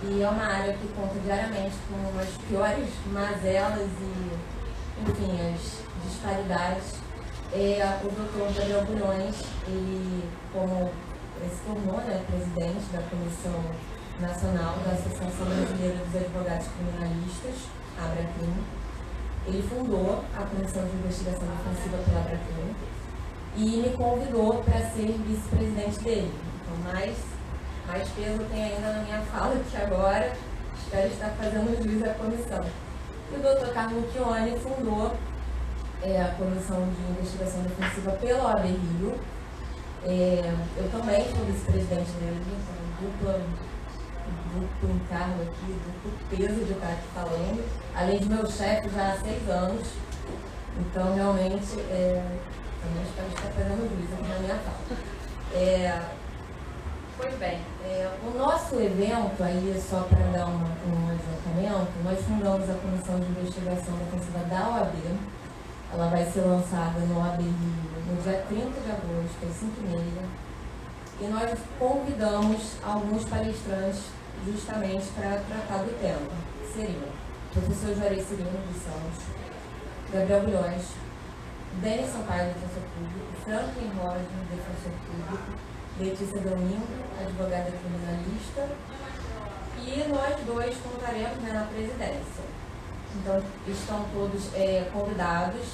e é uma área que conta diariamente com as piores mazelas e, enfim, as disparidades. O Dr. Gabriel Bulhões, ele, como ele se tornou, né, presidente da Comissão Nacional da Associação Brasileira dos Advogados Criminalistas, ABRACRIM, ele fundou a Comissão de Investigação Defensiva pela ABRACRIM e me convidou para ser vice-presidente dele. Então, mais peso tem ainda na minha fala que agora espero estar fazendo jus à comissão. E o Dr. Carlos Mucchione fundou a Comissão de Investigação Defensiva pela OAB Rio. Eu também sou vice-presidente dele, então duplo encargo aqui, duplo peso de estar aqui falando, além de meu chefe já há 6 anos. Então, realmente, também espero estar fazendo jus aqui na minha fala. Pois bem, o nosso evento, aí só para dar um adiantamento, nós fundamos a Comissão de Investigação Defensiva da OAB. Ela vai ser lançada no OAB Rio no dia 30 de agosto, às 5h30. E nós convidamos alguns palestrantes justamente para tratar do tema. Seriam o professor Juarez Cirino dos Santos, Gabriel Bulhões, Denis Sampaio, defensor público, Franklin Roger, defensor público, Letícia Domingo, advogada criminalista, e nós dois contaremos, né, na presidência. Então, estão todos convidados,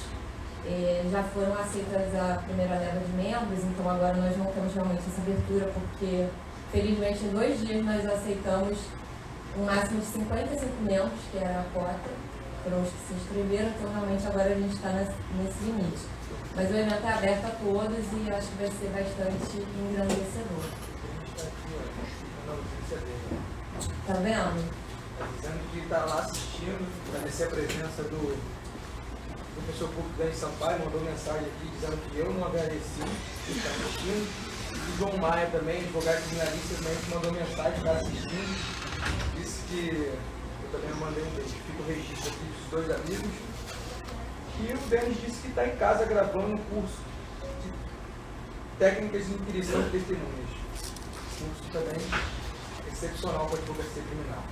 já foram aceitas a primeira leva de membros, então agora nós não temos realmente essa abertura, porque, felizmente, em 2 dias nós aceitamos um máximo de 55 membros, que era a cota, foram os que se inscreveram, então realmente agora a gente está nesse limite. Mas o evento é aberto a todos e acho que vai ser bastante engrandecedor. Tá vendo? Dizendo que está lá assistindo, agradecer a presença do professor público Denis Sampaio, mandou mensagem aqui dizendo que eu não agradeci, que está assistindo. E o João Maia também, advogado criminalista, também mandou mensagem, está assistindo. Disse que eu também mandei um beijo, fica o registro aqui dos 2 amigos. E o Denis disse que está em casa gravando um curso de técnicas de inquirição de testemunhas. Curso também excepcional para a advocacia criminal.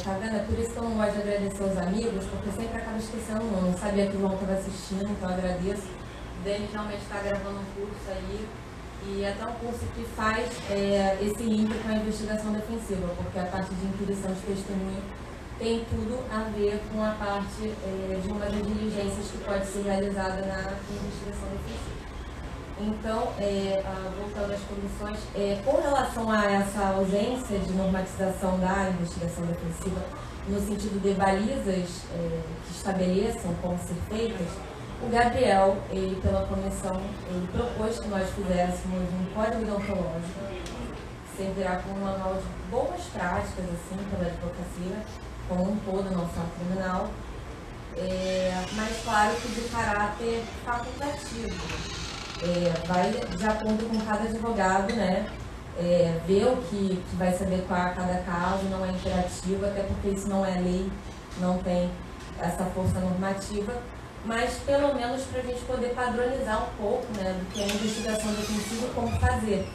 Tá vendo? É por isso que eu não gosto de agradecer aos amigos, porque eu sempre acabo esquecendo um. Não sabia que o João estava assistindo, então eu agradeço. O Denis realmente está gravando um curso aí, e é até um curso que faz esse link com a investigação defensiva, porque a parte de inquirição de testemunho tem tudo a ver com a parte de uma das diligências que pode ser realizada na investigação defensiva. Então, voltando às comissões, com relação a essa ausência de normatização da investigação defensiva, no sentido de balizas que estabeleçam como ser feitas, o Gabriel, ele, pela comissão, ele propôs que nós fizéssemos um código deontológico, que servirá como um manual de boas práticas, assim, pela advocacia, como um todo, não só criminal, mas claro que de caráter facultativo. Vai de acordo com cada advogado, né? Ver o que vai se adequar a cada caso, não é imperativo, até porque isso não é lei, não tem essa força normativa, mas pelo menos para a gente poder padronizar um pouco, né, do que é a investigação defensiva e como fazer.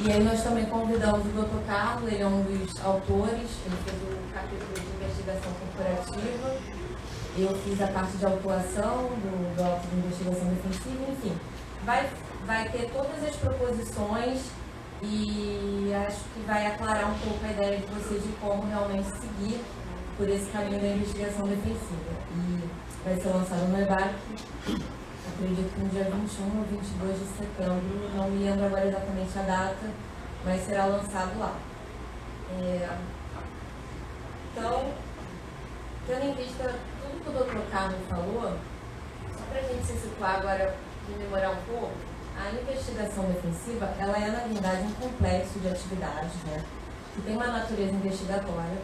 E aí nós também convidamos o Dr. Carlos, ele é um dos autores, ele fez o capítulo de investigação corporativa, eu fiz a parte de autuação do auto de investigação defensiva, enfim. Vai ter todas as proposições e acho que vai aclarar um pouco a ideia de vocês de como realmente seguir por esse caminho da investigação defensiva. E vai ser lançado no EBAC, acredito que no dia 21 ou 22 de setembro, não me lembro agora exatamente a data, mas será lançado lá. Então, tendo em vista tudo que o Dr. Carlos falou, só para a gente se situar agora, rememorar um pouco, a investigação defensiva, ela é, na verdade, um complexo de atividades, né, que tem uma natureza investigatória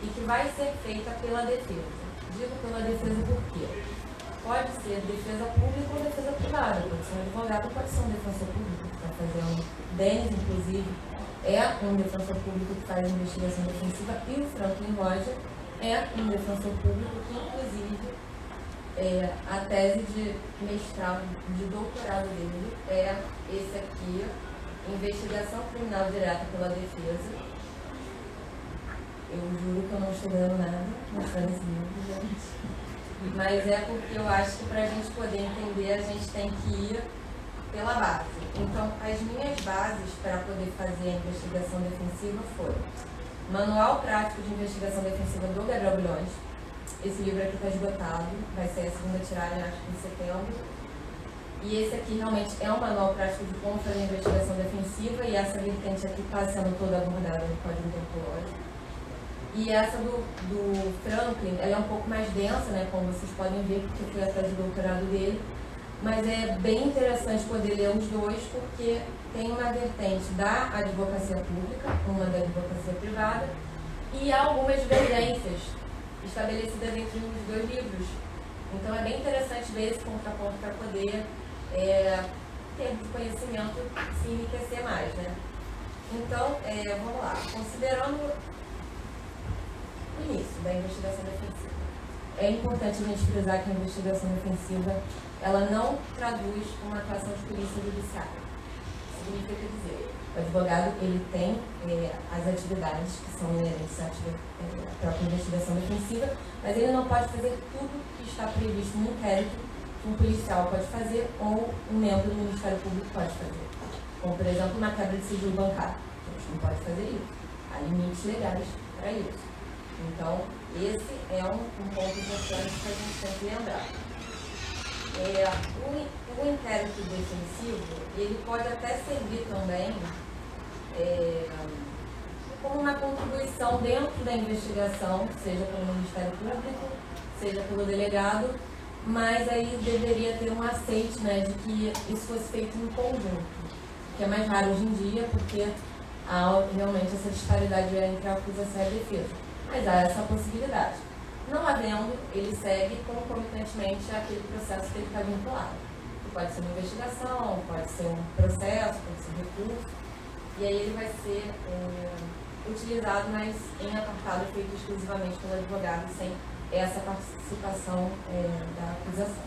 e que vai ser feita pela defesa. Digo pela defesa por quê? Pode ser defesa pública ou defesa privada, pode ser um advogado, pode ser um defensor público que está fazendo. Denis, inclusive, é um defensor público que faz investigação defensiva, e o Franklin Roger é um defensor público que, inclusive, a tese de mestrado, de doutorado dele é esse aqui, investigação criminal direta pela defesa. Eu juro que eu não estou dando nada mostrando esse livro, gente. Mas é porque eu acho que para a gente poder entender, a gente tem que ir pela base. Então, as minhas bases para poder fazer a investigação defensiva foram Manual Prático de Investigação Defensiva do Gabriel Bulhões. Esse livro aqui está esgotado, vai ser a segunda tiragem, acho que em setembro. E esse aqui realmente é um manual prático de como fazer a investigação defensiva, e essa vertente aqui está sendo toda abordada no Código Deontológico. E essa do Franklin, ela é um pouco mais densa, né, como vocês podem ver, porque eu fui atrás do doutorado dele. Mas é bem interessante poder ler os dois, porque tem uma vertente da advocacia pública, uma da advocacia privada, e há algumas divergências estabelecidas entre os dois livros. Então é bem interessante ver esse contraponto para poder ter de conhecimento se enriquecer mais, né? Então, vamos lá. Considerando o início da investigação defensiva, é importante a gente frisar que a investigação defensiva ela não traduz uma atuação de polícia judiciária. Significa dizer, o advogado ele tem as atividades que são inerentes à própria investigação defensiva, mas ele não pode fazer tudo que está previsto no inquérito que um policial pode fazer ou um membro do Ministério Público pode fazer. Como, por exemplo, uma quebra de sigilo bancário. A gente não pode fazer isso. Há limites legais para isso. Então, esse é um ponto importante que a gente tem que lembrar. O inquérito defensivo, ele pode até servir também como uma contribuição dentro da investigação, seja pelo Ministério Público, seja pelo delegado, mas aí deveria ter um aceite, né, de que isso fosse feito em conjunto, que é mais raro hoje em dia, porque há realmente essa disparidade entre a acusação e a defesa. Mas há essa possibilidade. Não havendo, ele segue concomitantemente àquele processo que ele está vinculado. Que pode ser uma investigação, pode ser um processo, pode ser um recurso. E aí ele vai ser utilizado, mas em apartado feito exclusivamente pelo advogado, sem essa participação da acusação.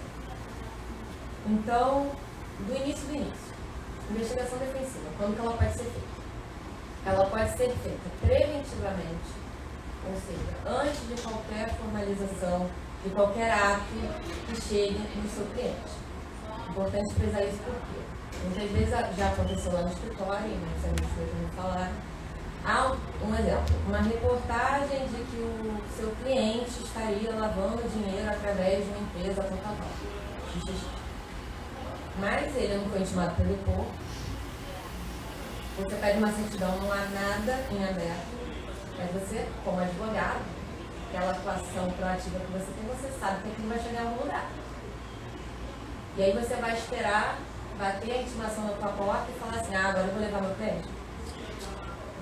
Então, do início, investigação defensiva, quando que ela pode ser feita? Ela pode ser feita preventivamente, ou seja, antes de qualquer formalização, de qualquer ato que chegue no seu cliente. Importante frisar isso porque muitas vezes já aconteceu lá no escritório, e muitos amigos hoje me falaram. Há um exemplo, uma reportagem de que o seu cliente estaria lavando dinheiro através de uma empresa tal. Mas ele não foi intimado para depor. Você pede uma certidão, não há nada em aberto. Mas você, como advogado, aquela atuação proativa que você tem, você sabe que aquilo vai chegar em algum lugar. E aí você vai esperar bater a intimação na tua porta e falar assim, agora eu vou levar meu cliente.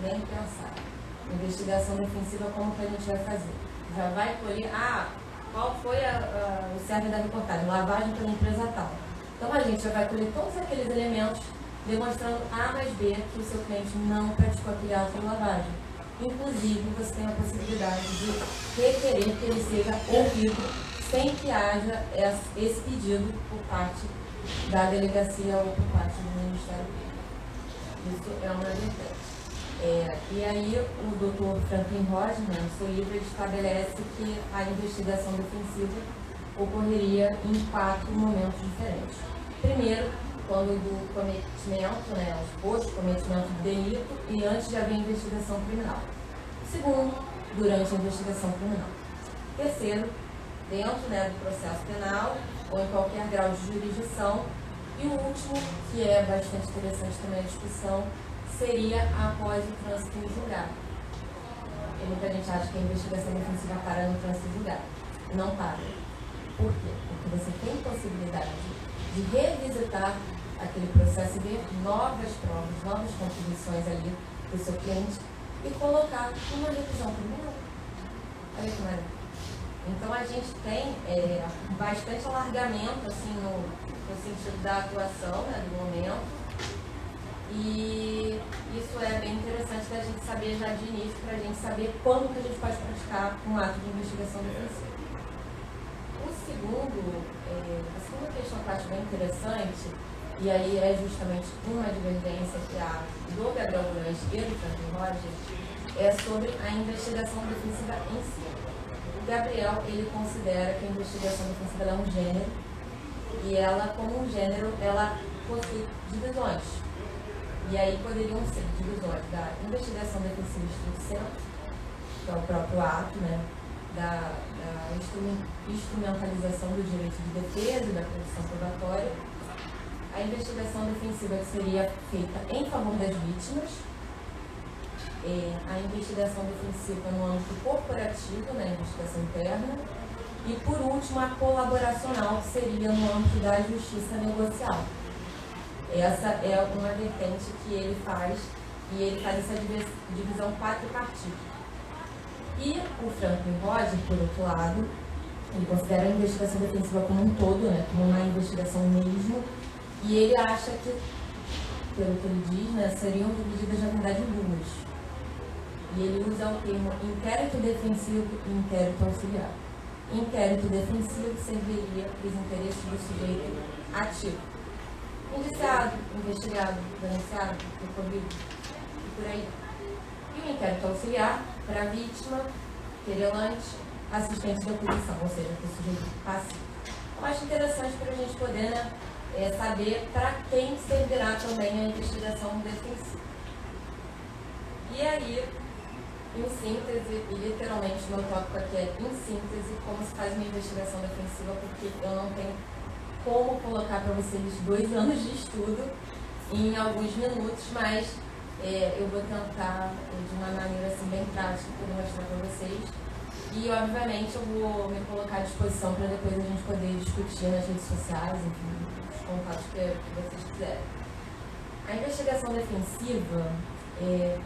Nem pensar. Investigação defensiva, como que a gente vai fazer? Já vai colher, qual foi o cerne da reportagem? Lavagem pela empresa tal. Então a gente já vai colher todos aqueles elementos demonstrando A mais B que o seu cliente não praticou aquele ato de lavagem. Inclusive, você tem a possibilidade de requerer que ele seja ouvido sem que haja esse pedido por parte da delegacia ou por parte do Ministério Público. Isso é uma vertente. E aí, o Dr. Franklin Rosner, no seu livro, ele estabelece que a investigação defensiva ocorreria em 4 momentos diferentes. Primeiro, quando do cometimento, o post-cometimento do delito e antes de haver investigação criminal. Segundo, durante a investigação criminal. Terceiro, dentro do processo penal ou em qualquer grau de jurisdição. E o último, que é bastante interessante também a discussão, seria após o trânsito em julgado. E muita gente acha que a investigação defensiva para no trânsito em julgado. Não para. Por quê? Porque você tem possibilidade de revisitar aquele processo e ver novas provas, novas contribuições ali do seu cliente e colocar uma revisão criminal. Olha que maravilha. Então a gente tem bastante alargamento assim, no sentido da atuação, do momento. E isso é bem interessante da gente saber já de início, para a gente saber quando que a gente pode praticar um ato de investigação defensiva. A segunda questão que eu acho bem interessante e aí é justamente uma divergência que há do Gabriel Durante e do Franklin Roger, é sobre a investigação defensiva em si. O Gabriel, ele considera que a investigação defensiva é um gênero, e ela, como um gênero, ela possui divisões. E aí poderiam ser divisões da investigação defensiva estricto sensu, que é o próprio ato, né, da instrumentalização do direito de defesa e da produção probatória, a investigação defensiva que seria feita em favor das vítimas, a investigação defensiva no âmbito corporativo, na investigação interna, e por último a colaboracional, que seria no âmbito da justiça negocial. Essa é uma vertente que ele faz, e ele faz essa divisão quadripartite. E o Franklin Roger, por outro lado, ele considera a investigação defensiva como um todo, né, como uma investigação mesmo, e ele acha que, pelo que ele diz, né, seriam divididas, na verdade, em duas. E ele usa o termo inquérito defensivo e inquérito auxiliar. Inquérito defensivo serviria para os interesses do sujeito ativo. Indiciado, investigado, denunciado, recorrido e por aí. E o inquérito auxiliar para a vítima, querelante, assistente de oposição, ou seja, para o sujeito passivo. Eu acho interessante para a gente poder, né, saber para quem servirá também a investigação defensiva. E aí, em síntese, e literalmente o meu tópico aqui é em síntese, como se faz uma investigação defensiva, porque eu não tenho como colocar para vocês 2 anos de estudo em alguns minutos, mas eu vou tentar de uma maneira assim, bem prática poder mostrar para vocês. E obviamente eu vou me colocar à disposição para depois a gente poder discutir nas redes sociais, enfim, os contatos que vocês quiserem. A investigação defensiva,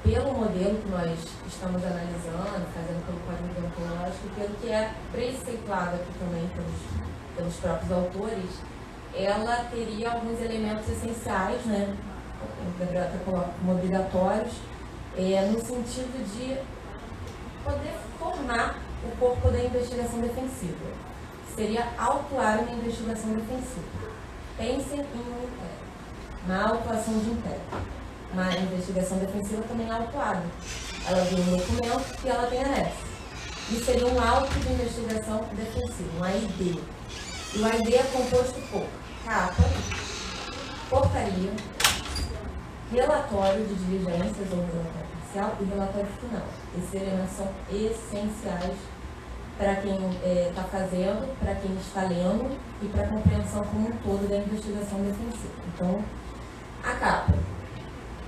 pelo modelo que nós estamos analisando, fazendo pelo Código Deontológico, pelo que é preceituado aqui também pelos próprios autores, ela teria alguns elementos essenciais, né, o Gabriel até coloca como obrigatórios, no sentido de poder formar o corpo da investigação defensiva. Seria autuar uma investigação defensiva. Pensem em um inquérito, uma autuação de inquérito. Uma investigação defensiva também é autuada. Ela tem um documento e ela tem anexo. Isso seria um auto de investigação defensiva, um AID. E o AID é composto por capa, portaria, relatório de diligências ou relatório parcial e relatório final. Esses elementos são essenciais para quem está fazendo, para quem está lendo e para a compreensão como um todo da investigação defensiva. Então, a capa.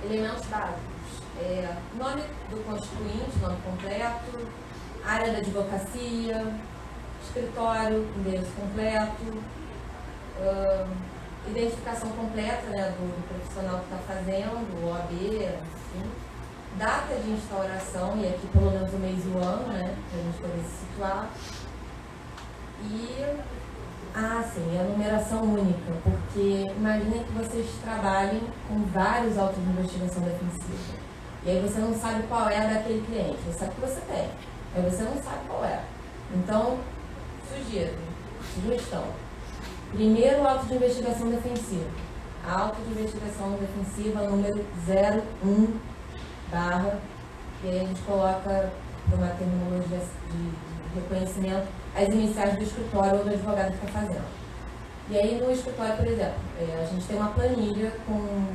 Elementos básicos. Nome do constituinte, nome completo, área da advocacia, escritório, endereço completo, identificação completa, né, do profissional que está fazendo, OAB, enfim, data de instauração, e aqui pelo menos o mês e o ano, né, para a gente poder se situar. E, sim, a numeração única, porque imagina que vocês trabalhem com vários autos de investigação defensiva, e aí você não sabe qual é a daquele cliente, você sabe que você tem, aí você não sabe qual é. Então, sugestão. Primeiro, auto de investigação defensiva. Auto de investigação defensiva número 01 barra, que aí a gente coloca, por uma terminologia de reconhecimento, as iniciais do escritório ou do advogado que está fazendo. E aí no escritório, por exemplo, a gente tem uma planilha com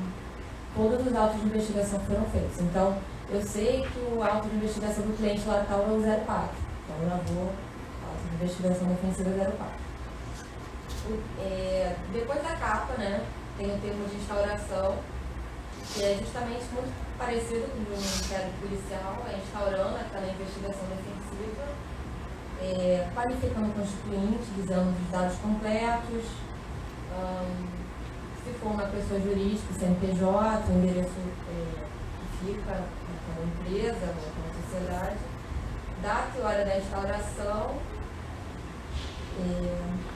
todos os autos de investigação que foram feitos. Então, eu sei que o auto de investigação do cliente lá tal é o 04. Então, eu já vou auto de investigação defensiva 04. Depois da capa, né, tem o termo de instauração, que é justamente muito parecido com o inquérito policial, instaurando aquela investigação defensiva, qualificando o constituinte, dizendo os dados completos, se for uma pessoa jurídica, CNPJ, o endereço que fica naquela empresa, naquela sociedade, data e hora da instauração,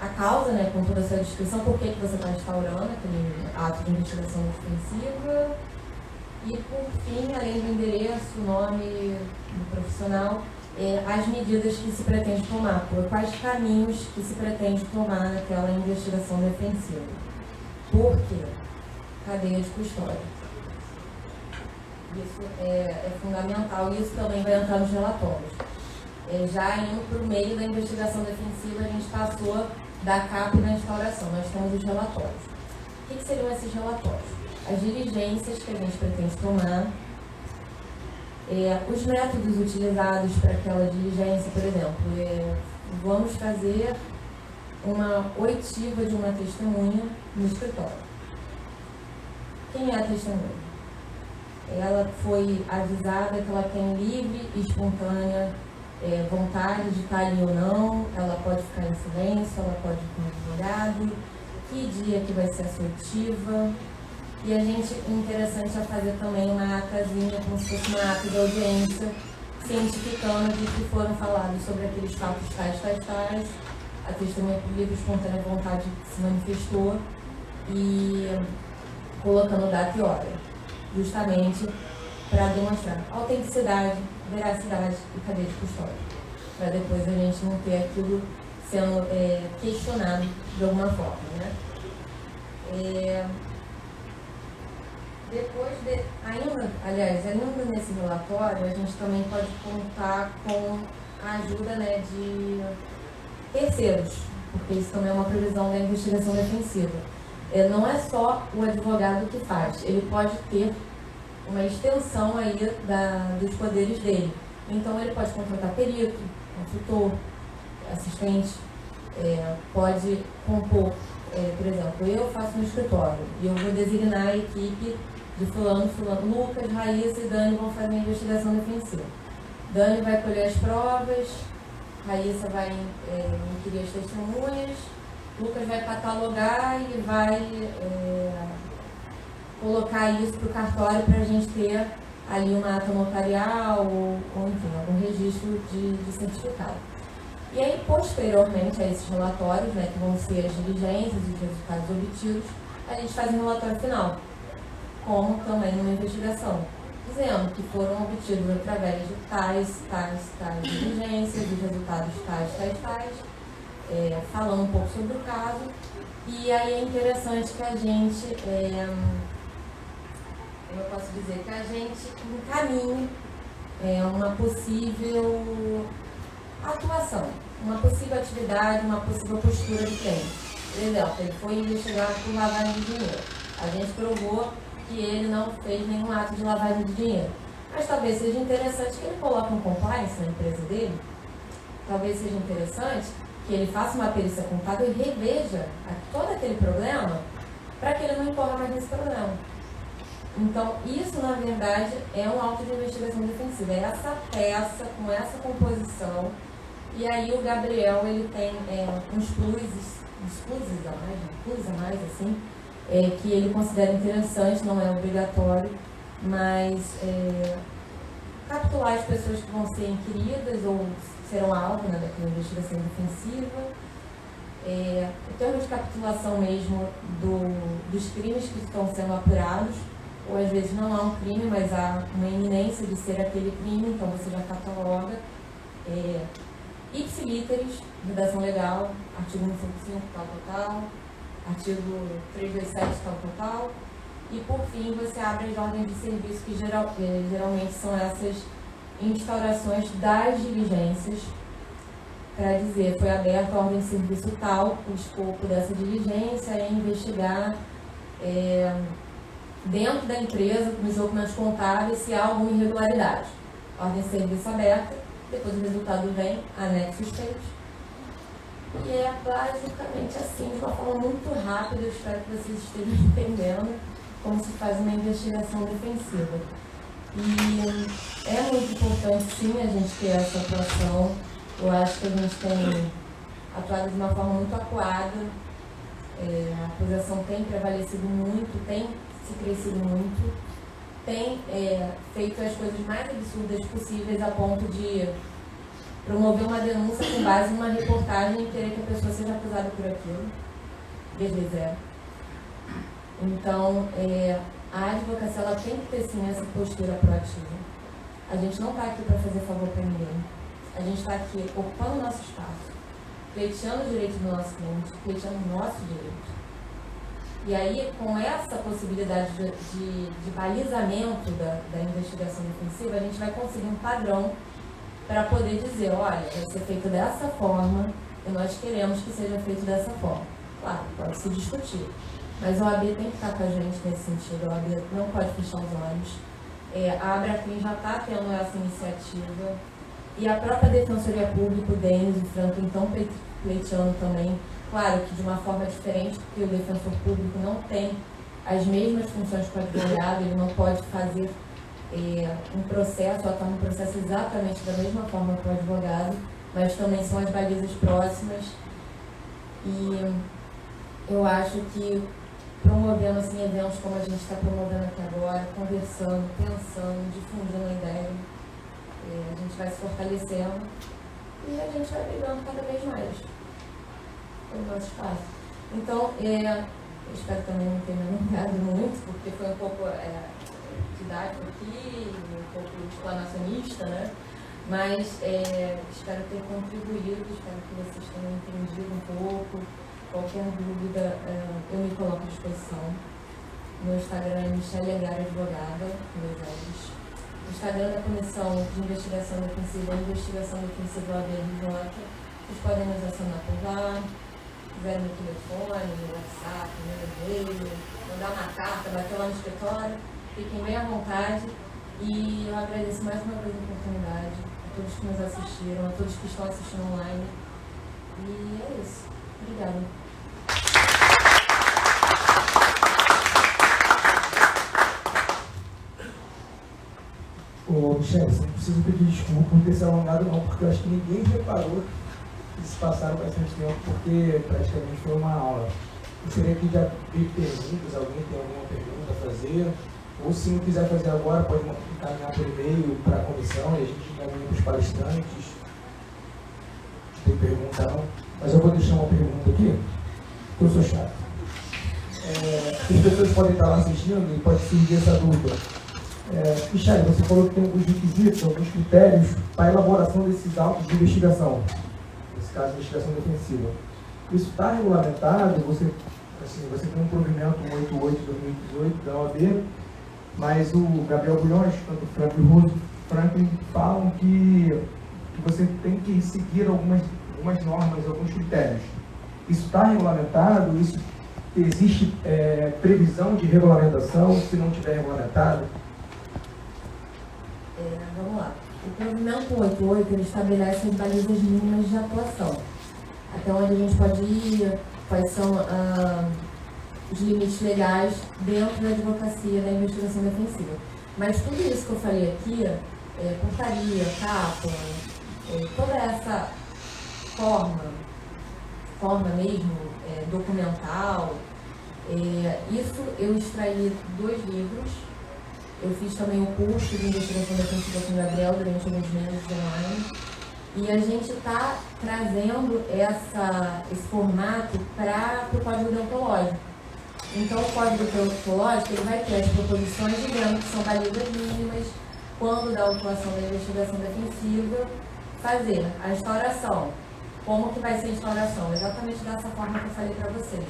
a causa, né, com toda a sua descrição, por que você está instaurando aquele ato de investigação defensiva, e por fim, além do endereço, o nome do profissional, as medidas que se pretende tomar, por quais caminhos que se pretende tomar naquela investigação defensiva. Por quê? cadeia de custódia. Isso é fundamental e isso também vai entrar nos relatórios. Já indo para o meio da investigação defensiva, a gente passou da CAP e da instauração. Nós temos os relatórios. O que seriam esses relatórios? As diligências que a gente pretende tomar, os métodos utilizados para aquela diligência, por exemplo, vamos fazer uma oitiva de uma testemunha no escritório. Quem é a testemunha? Ela foi avisada que ela tem livre e espontânea vontade de estar ali ou não, ela pode ficar em silêncio, ela pode ir com o advogado, que dia que vai ser a sua oitiva. E a gente, interessante é fazer também uma atazinha, como se fosse uma ata de audiência, cientificando de que foram falados sobre aqueles fatos tais. A testemunha por livre e espontânea vontade se manifestou e colocando data e hora, justamente para demonstrar autenticidade, veracidade e cadeia de custódia, para depois a gente não ter aquilo sendo questionado de alguma forma, né? Ainda nesse relatório, a gente também pode contar com a ajuda, né, de terceiros, porque isso também é uma previsão da investigação defensiva. Não é só o advogado que faz, ele pode ter uma extensão aí dos poderes dele. Então ele pode contratar perito, consultor, assistente, pode compor, por exemplo, eu faço no escritório e eu vou designar a equipe de fulano, Lucas, Raíssa e Dani vão fazer a investigação defensiva. Dani vai colher as provas, Raíssa vai inquirir as testemunhas, Lucas vai catalogar e vai colocar isso para o cartório para a gente ter ali uma ata notarial ou enfim, algum registro de certificado. E aí, posteriormente a esses relatórios, né, que vão ser as diligências e os resultados obtidos, a gente faz um relatório final, como também numa investigação, dizendo que foram obtidos através de tais diligências, dos resultados tais, falando um pouco sobre o caso. E aí é interessante que a gente, eu posso dizer, que a gente encaminhe uma possível atuação, uma possível atividade, uma possível postura de cliente. Por exemplo, ele foi investigado por lavagem de dinheiro. A gente provou que ele não fez nenhum ato de lavagem de dinheiro. Mas talvez seja interessante que ele coloque um compliance na empresa dele, talvez seja interessante que ele faça uma perícia contábil e reveja todo aquele problema para que ele não incorra mais nesse problema. Então, isso, na verdade, é um auto de investigação defensiva. É essa peça, com essa composição. E aí o Gabriel, ele tem uns plus a mais, assim, que ele considera interessante, não é obrigatório, mas capturar as pessoas que vão ser inquiridas ou serão alvo, né, daquela investigação defensiva. O termo de capitulação mesmo dos crimes que estão sendo apurados, ou às vezes não há um crime, mas há uma iminência de ser aquele crime, então você já cataloga. Ipsilíteris, redação legal, artigo 155, tal, artigo 327, tal. E por fim, você abre as ordens de serviço, que geralmente são essas instaurações das diligências, para dizer, foi aberta a ordem de serviço tal, o escopo dessa diligência é investigar dentro da empresa, nos documentos contábeis, se há alguma irregularidade. Ordem de serviço aberta, depois o resultado vem, anexos feitos. E é basicamente assim, de uma forma muito rápida, eu espero que vocês estejam entendendo como se faz uma investigação defensiva. E é muito importante, sim, a gente ter essa atuação. Eu acho que a gente tem atuado de uma forma muito acuada, a acusação tem prevalecido muito, tem se crescido muito, tem feito as coisas mais absurdas possíveis a ponto de promover uma denúncia com base em uma reportagem e querer que a pessoa seja acusada por aquilo, desde zero. Então, a advocacia ela tem que ter sim essa postura proativa. A gente não está aqui para fazer favor para ninguém. A gente está aqui ocupando o nosso espaço, pleiteando o direito do nosso cliente, pleiteando o nosso direito. E aí, com essa possibilidade de balizamento da investigação defensiva, a gente vai conseguir um padrão para poder dizer, olha, vai ser feito dessa forma e nós queremos que seja feito dessa forma. Claro, pode se discutir, mas a OAB tem que estar com a gente nesse sentido, a OAB não pode fechar os olhos. A Abracrim já está tendo essa iniciativa e a própria Defensoria Pública, o Denis e o Franklin estão pleiteando também. Claro que de uma forma diferente, porque o defensor público não tem as mesmas funções que o advogado, ele não pode fazer um processo, atuar no processo exatamente da mesma forma que o advogado, mas também são as balizas próximas. E eu acho que promovendo assim, eventos como a gente está promovendo aqui agora, conversando, pensando, difundindo a ideia, a gente vai se fortalecendo e a gente vai brigando cada vez mais pelo nosso espaço. Então, eu espero também não ter me alongado muito, porque foi um pouco didático aqui, um pouco explanacionista, né? Mas espero ter contribuído, espero que vocês tenham entendido um pouco. Qualquer dúvida, eu me coloco à disposição. Meu Instagram é Michele Aguiar Advogada, meus olhos. O Instagram da Comissão de Investigação Defensiva e Investigação Defensiva OAB-RJ. Vocês podem nos acionar por lá, quiserem meu telefone, meu WhatsApp, meu e-mail, mandar uma carta, bater lá no escritório. Fiquem bem à vontade. E eu agradeço mais uma vez a oportunidade a todos que nos assistiram, a todos que estão assistindo online. E é isso. Obrigada. Ô, Michele, você não precisa pedir desculpa por ter se alongado não, porque eu acho que ninguém reparou que se passaram bastante tempo, porque praticamente foi uma aula. Eu gostaria aqui de abrir perguntas, alguém tem alguma pergunta a fazer, ou se não quiser fazer agora, pode encaminhar por e-mail para a comissão e a gente encaminha para os palestrantes. Não tem pergunta não, mas eu vou deixar uma pergunta aqui, porque eu sou chato. As pessoas podem estar lá assistindo e pode surgir essa dúvida. Michele, você falou que tem alguns requisitos, alguns critérios para a elaboração desses autos de investigação, nesse caso, investigação defensiva. Isso está regulamentado, você tem um provimento 188/2018 da OAB, mas o Gabriel Bulhões, tanto o Franklin falam que você tem que seguir algumas normas, alguns critérios. Isso está regulamentado? Isso existe previsão de regulamentação, se não tiver regulamentado? Vamos lá. O provimento 188 ele estabelece as balizas mínimas de atuação. Até onde a gente pode ir, quais são os limites legais dentro da advocacia da investigação defensiva. Mas tudo isso que eu falei aqui, portaria, capa, toda essa forma mesmo, documental, isso eu extraí 2 livros. Eu fiz também o curso de investigação defensiva com o Gabriel durante alguns meses online. E a gente está trazendo esse formato para o código deontológico. Então, o código deontológico ele vai ter as proposições de dentro, que são balizas mínimas, quando da autuação da investigação defensiva, fazer a instauração. Como que vai ser a instauração? Exatamente dessa forma que eu falei para vocês.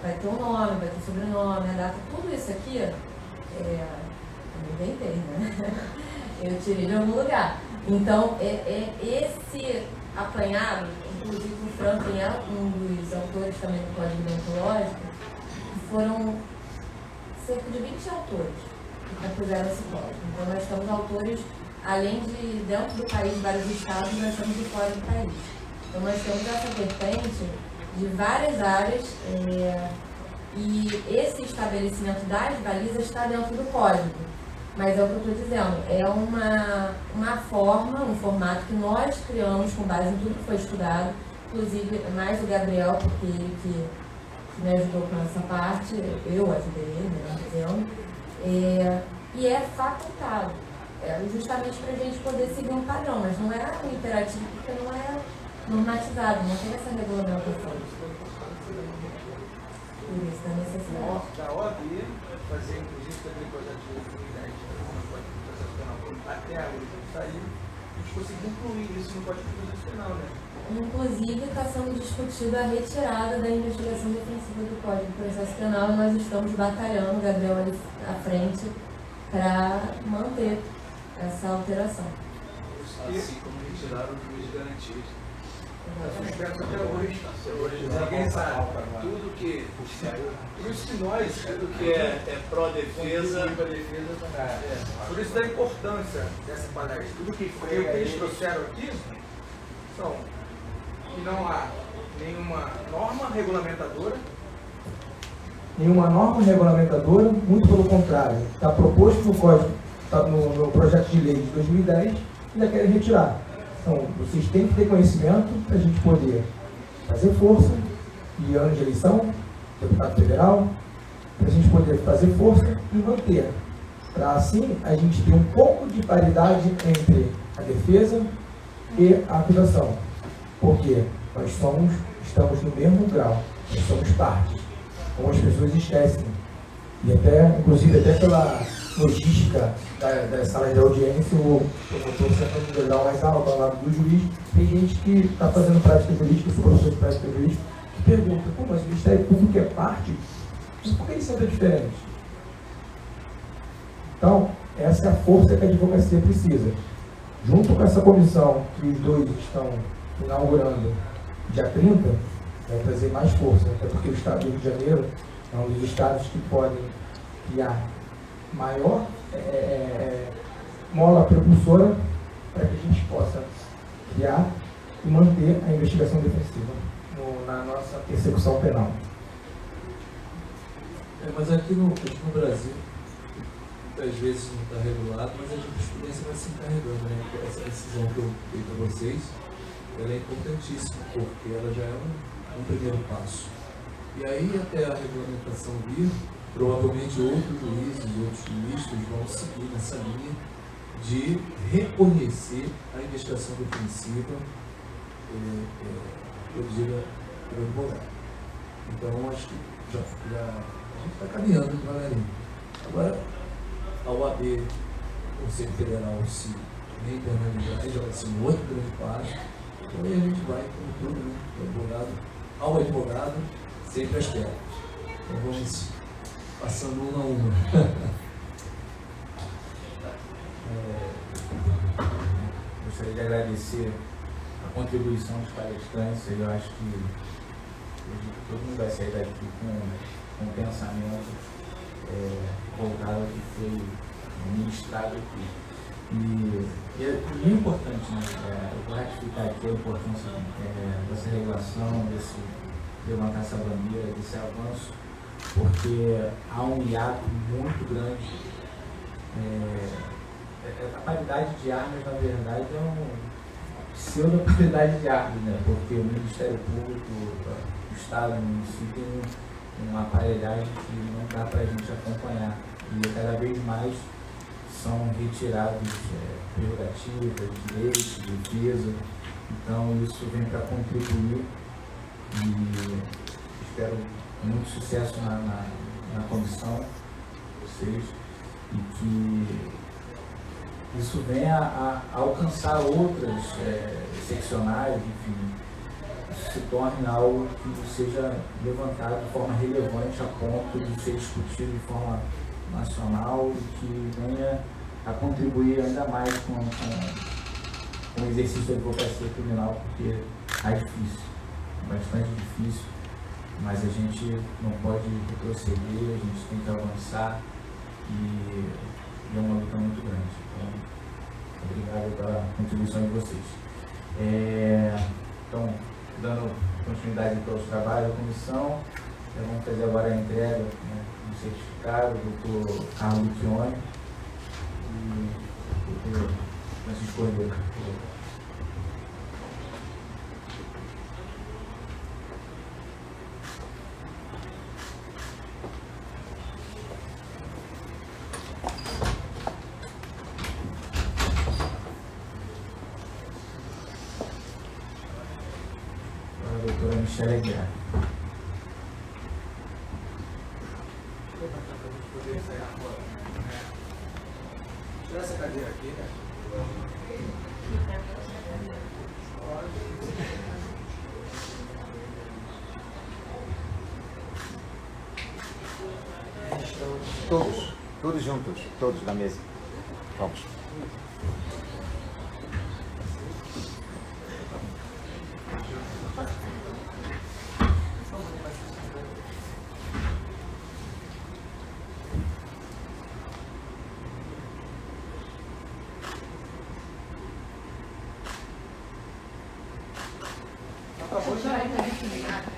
Vai ter um nome, vai ter sobrenome, a data, tudo isso aqui, eu inventei, né? Eu tirei de algum lugar. Então, esse apanhado, inclusive o Franklin é um dos autores também do Código Deontológico, foram cerca de 20 autores que compuseram esse código. Então, nós temos autores, além de dentro do país, vários estados, nós temos de fora do país. Então, nós temos essa vertente de várias áreas e esse estabelecimento das balizas está dentro do código. Mas é o que eu estou dizendo, é uma forma, um formato que nós criamos com base em tudo que foi estudado, inclusive mais o Gabriel, porque ele que me ajudou com essa parte, eu ajudei ele, melhor dizendo, e é facultado, justamente para a gente poder seguir um padrão, mas não é um imperativo porque não é normatizado, não tem essa regulamentação. Por isso, da necessidade. Da OAB, fazer inclusive também projeto de lei até a lei sair, a gente conseguiu incluir isso no Código de Processo Penal, né? Inclusive, está sendo discutida a retirada da investigação defensiva do Código de Processo Penal e nós estamos batalhando, Gabriel ali à frente, para manter essa alteração. Assim como retiraram o juiz de garantias. Até hoje, ninguém sabe. Tudo que. Por isso que nós, tudo que é pró-defesa. Por isso da importância dessa palestra. Tudo que foi o que eles trouxeram aqui são que não há nenhuma norma regulamentadora. Nenhuma norma regulamentadora, muito pelo contrário. Está proposto no Código, está no projeto de lei de 2010 e ainda querem retirar. Então, vocês têm que ter conhecimento para a gente poder fazer força, e ano de eleição, deputado federal, para a gente poder fazer força e manter. Para assim a gente ter um pouco de paridade entre a defesa e a acusação. Porque nós estamos no mesmo grau, nós somos partes, como as pessoas esquecem. E até, inclusive, até pela logística das salas de audiência, o promotor sentando no grau mais alto ao lado do juiz, tem gente que está fazendo prática jurídica, sou professor de prática jurídica, que pergunta, pô, mas o Ministério Público é parte? Mas por que ele sempre é diferente? Então, essa é a força que a advocacia precisa. Junto com essa comissão que os dois estão inaugurando dia 30, vai trazer mais força, até porque o Estado do Rio de Janeiro é um dos estados que podem criar maior mola propulsora para que a gente possa criar e manter a investigação defensiva na nossa persecução penal. Mas aqui no Brasil, muitas vezes não está regulado, mas a jurisprudência vai se encarregando, né? Essa decisão que eu dei para vocês, ela é importantíssima, porque ela já é um primeiro passo. E aí, até a regulamentação vir, provavelmente outros juízes, outros ministros vão seguir nessa linha de reconhecer a investigação defensiva produzida pelo advogado. Então, acho que já a gente está caminhando devagarinho. Agora, a OAB, o Conselho Federal, se reinternalizar, já vai ser um outro grande passo. Então, aí a gente vai, como tudo, né? Do advogado ao advogado, sempre às quedas. Então, vamos passando uma a uma. Gostaria de agradecer a contribuição dos palestrantes. Eu acho que todo mundo vai sair daqui com um pensamento voltado ao que foi ministrado aqui. E é importante, né? Eu vou ratificar aqui a importância dessa regulação, desse levantar essa bandeira, desse avanço, porque há um hiato muito grande. A paridade de armas, na verdade, é uma pseudo-paridade de armas, né? Porque o Ministério Público, o Estado, o município tem uma aparelhagem que não dá para a gente acompanhar. E cada vez mais são retirados prerrogativas, direitos, defesa. Então, isso vem para contribuir e espero muito sucesso na comissão, vocês, e que isso venha a alcançar outras seccionais, enfim, se torne algo que seja levantado de forma relevante a ponto de ser discutido de forma nacional e que venha a contribuir ainda mais com o exercício da advocacia criminal, porque é difícil, bastante difícil, mas a gente não pode retroceder, a gente tem que avançar e é uma luta muito grande. Então, obrigado pela contribuição de vocês. Então, dando continuidade aos trabalhos da comissão, vamos fazer agora a entrega, né, do certificado do Dr. Carlos Lucchione e do Dr. Francisco Cordeiro. Michele Guerra. Tira essa cadeira aqui, né? Todos juntos, todos na mesa. Vamos.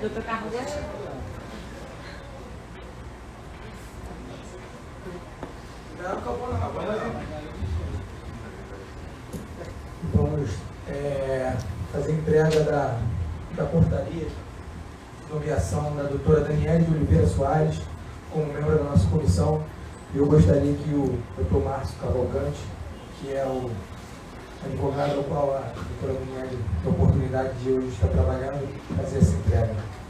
Doutor Carlos. Vamos fazer entrega da portaria de nomeação da doutora Daniele de Oliveira Soares como membro da nossa comissão. Eu gostaria que o doutor Márcio Cavalcante, que é o advogado ao qual a doutora Daniele tem a oportunidade de hoje estar trabalhando, fazer essa entrega.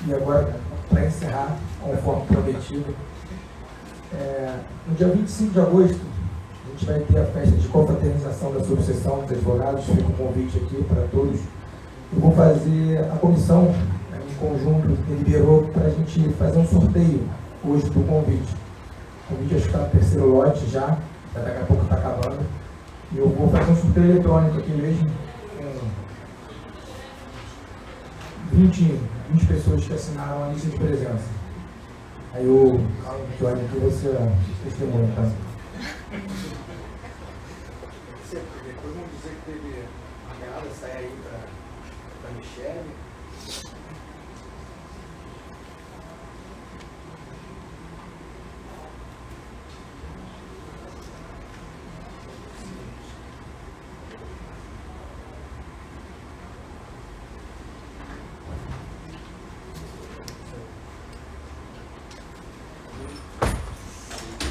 E agora, para encerrar, conforme prometido, no dia 25 de agosto, a gente vai ter a festa de confraternização da subseção dos advogados. Fica um convite aqui para todos. Eu vou fazer, a comissão, em conjunto, deliberou para a gente fazer um sorteio hoje do convite. O convite acho que está no terceiro lote já, daqui a pouco está acabando. E eu vou fazer um sorteio eletrônico aqui mesmo, com 20 pessoas que assinaram a lista de presença. Aí o Johnny aqui você testemunha, tá? Depois vamos dizer que teve uma galera sair aí para Michele.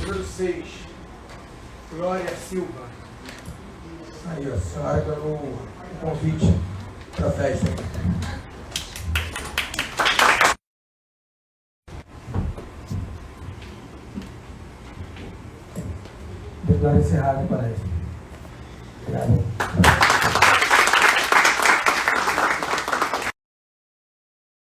Número 6, Glória Silva. Aí, ó, a senhora ganhou o convite para a festa. Declaro encerrado, pai. Obrigado.